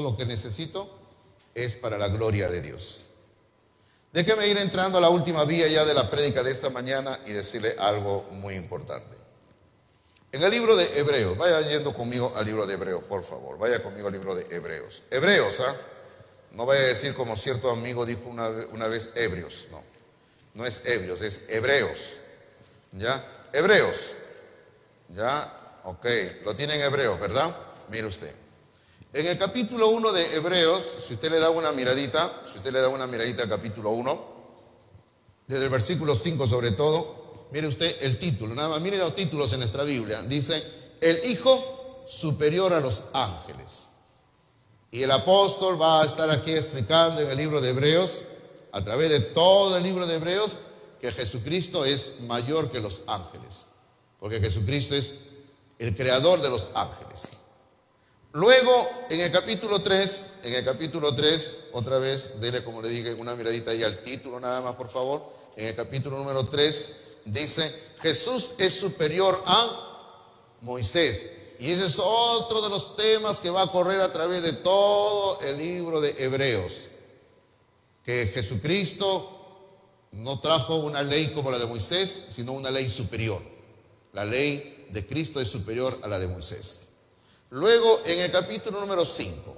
lo que necesito es para la gloria de Dios. Déjeme ir entrando a la última vía ya de la prédica de esta mañana y decirle algo muy importante. En el libro de Hebreos, vaya yendo conmigo al libro de Hebreos, por favor, vaya conmigo al libro de Hebreos. Hebreos, no vaya a decir como cierto amigo dijo una vez ebrios, no es ebrios, es hebreos, ¿ya? Hebreos, ¿ya? Ok, lo tienen Hebreos, ¿verdad? Mire usted. En el capítulo 1 de Hebreos, si usted le da una miradita al capítulo 1, desde el versículo 5 sobre todo, mire usted el título, nada más, mire los títulos en nuestra Biblia. Dice, el Hijo superior a los ángeles. Y el apóstol va a estar aquí explicando en el libro de Hebreos, a través de todo el libro de Hebreos, que Jesucristo es mayor que los ángeles, porque Jesucristo es el creador de los ángeles. Luego, en el capítulo 3, otra vez, dele como le dije una miradita ahí al título nada más, por favor. En el capítulo número 3 dice, Jesús es superior a Moisés. Y ese es otro de los temas que va a correr a través de todo el libro de Hebreos. Que Jesucristo no trajo una ley como la de Moisés, sino una ley superior. La ley de Cristo es superior a la de Moisés. Luego, en el capítulo número 5,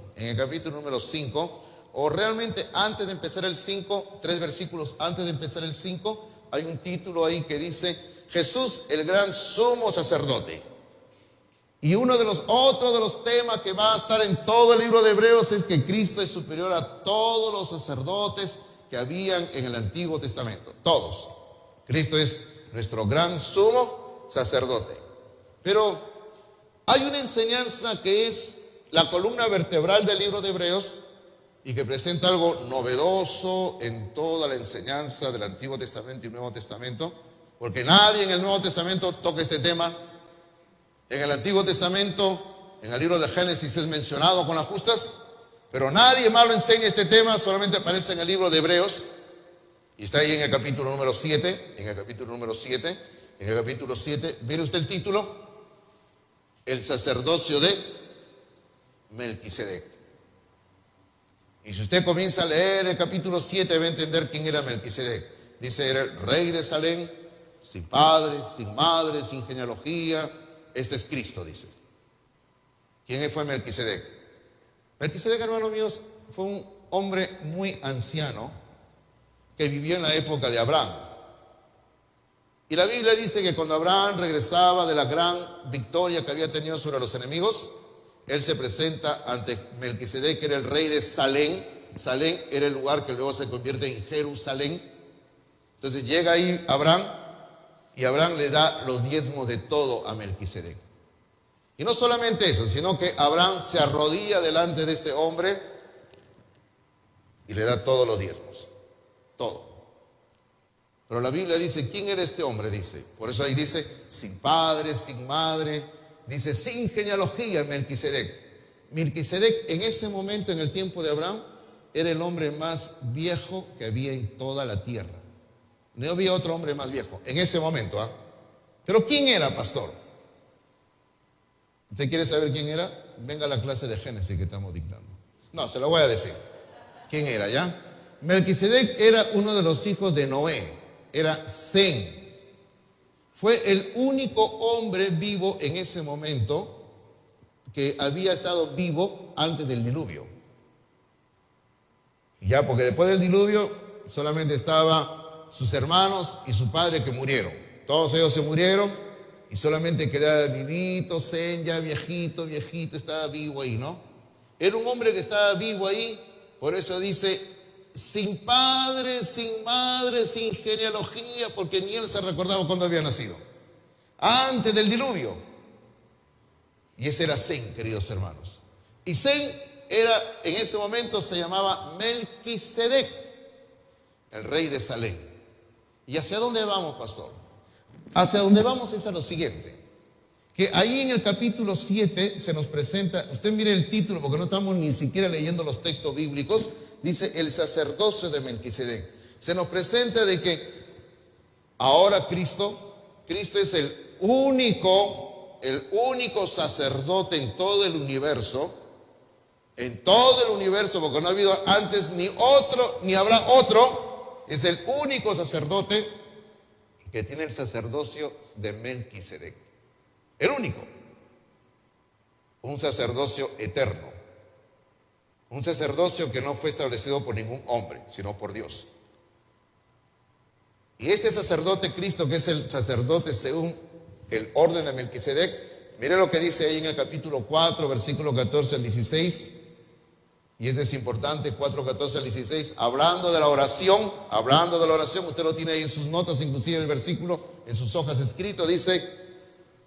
o realmente antes de empezar el 5, 3 versículos antes de empezar el 5, hay un título ahí que dice, Jesús, el gran sumo sacerdote. Y otro de los temas que va a estar en todo el libro de Hebreos es que Cristo es superior a todos los sacerdotes que habían en el Antiguo Testamento. Todos. Cristo es nuestro gran sumo sacerdote. Pero hay una enseñanza que es la columna vertebral del libro de Hebreos y que presenta algo novedoso en toda la enseñanza del Antiguo Testamento y Nuevo Testamento, porque nadie en el Nuevo Testamento toca este tema. En el Antiguo Testamento, en el libro de Génesis es mencionado con las justas, pero nadie más lo enseña este tema, solamente aparece en el libro de Hebreos, y está ahí en el capítulo número 7, en el capítulo 7, mire usted el título, el sacerdocio de Melquisedec. Y si usted comienza a leer el capítulo 7, va a entender quién era Melquisedec. Dice, era el rey de Salem, sin padre, sin madre, sin genealogía. Este es Cristo, dice. ¿Quién fue Melquisedec? Melquisedec, hermanos míos, fue un hombre muy anciano que vivió en la época de Abraham. Y la Biblia dice que cuando Abraham regresaba de la gran victoria que había tenido sobre los enemigos, él se presenta ante Melquisedec, que era el rey de Salem. Salem era el lugar que luego se convierte en Jerusalén. Entonces llega ahí Abraham, y Abraham le da los diezmos de todo a Melquisedec. Y no solamente eso, sino que Abraham se arrodilla delante de este hombre y le da todos los diezmos. Todo. Pero la Biblia dice, ¿quién era este hombre? Dice, por eso ahí dice, sin padre, sin madre, dice, sin genealogía, Melquisedec. Melquisedec en ese momento, en el tiempo de Abraham, era el hombre más viejo que había en toda la tierra. No había otro hombre más viejo en ese momento. Pero ¿quién era, pastor? ¿Usted quiere saber quién era? Venga a la clase de Génesis que estamos dictando. No, se lo voy a decir. ¿Quién era ya? Melquisedec era uno de los hijos de Noé. Era Sem. Fue el único hombre vivo en ese momento que había estado vivo antes del diluvio. Ya, porque después del diluvio solamente estaban sus hermanos y su padre que murieron. Todos ellos se murieron y solamente quedaba vivito, Zen, ya viejito, estaba vivo ahí, ¿no? Era un hombre que estaba vivo ahí, por eso dice, sin padre, sin madre, sin genealogía, porque ni él se recordaba cuándo había nacido, antes del diluvio. Y ese era Zen, queridos hermanos. Y Zen era, en ese momento se llamaba Melquisedec, el rey de Salem. ¿Y hacia dónde vamos, pastor? Hacia dónde vamos es a lo siguiente, que ahí en el capítulo 7 se nos presenta, usted mire el título porque no estamos ni siquiera leyendo los textos bíblicos, dice el sacerdocio de Melquisedec. Se nos presenta de que ahora Cristo es el único sacerdote en todo el universo, porque no ha habido antes ni otro, ni habrá otro, es el único sacerdote que tiene el sacerdocio de Melquisedec. El único. Un sacerdocio eterno. Un sacerdocio que no fue establecido por ningún hombre, sino por Dios. Y este sacerdote Cristo, que es el sacerdote según el orden de Melquisedec, mire lo que dice ahí en el capítulo 4, versículo 14 al 16. Y este es importante, 4, 14 al 16, hablando de la oración, usted lo tiene ahí en sus notas, inclusive el versículo en sus hojas escrito, dice,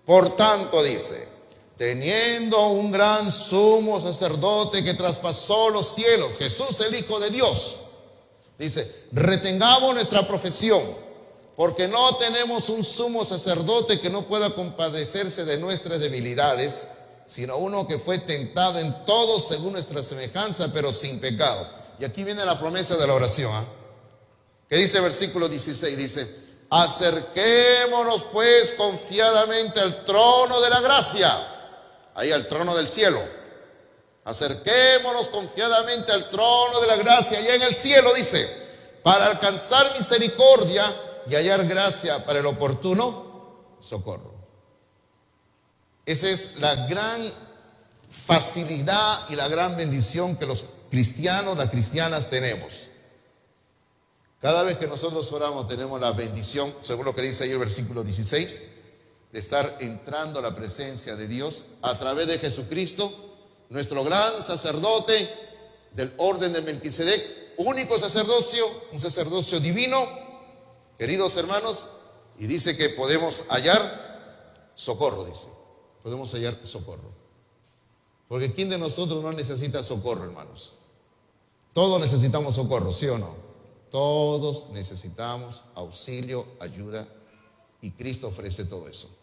por tanto dice, teniendo un gran sumo sacerdote que traspasó los cielos, Jesús el Hijo de Dios, dice, retengamos nuestra profesión, porque no tenemos un sumo sacerdote que no pueda compadecerse de nuestras debilidades, sino uno que fue tentado en todo según nuestra semejanza, pero sin pecado. Y aquí viene la promesa de la oración, que dice versículo 16, dice, acerquémonos pues confiadamente al trono de la gracia, ahí al trono del cielo. Acerquémonos confiadamente al trono de la gracia, allá en el cielo, dice, para alcanzar misericordia y hallar gracia para el oportuno socorro. Esa es la gran facilidad y la gran bendición que los cristianos, las cristianas tenemos. Cada vez que nosotros oramos tenemos la bendición, según lo que dice ahí el versículo 16, de estar entrando a la presencia de Dios a través de Jesucristo, nuestro gran sacerdote del orden de Melquisedec, único sacerdocio, un sacerdocio divino, queridos hermanos, y dice que podemos hallar socorro, dice. Podemos hallar socorro. Porque ¿quién de nosotros no necesita socorro, hermanos? Todos necesitamos socorro, ¿sí o no? Todos necesitamos auxilio, ayuda, y Cristo ofrece todo eso.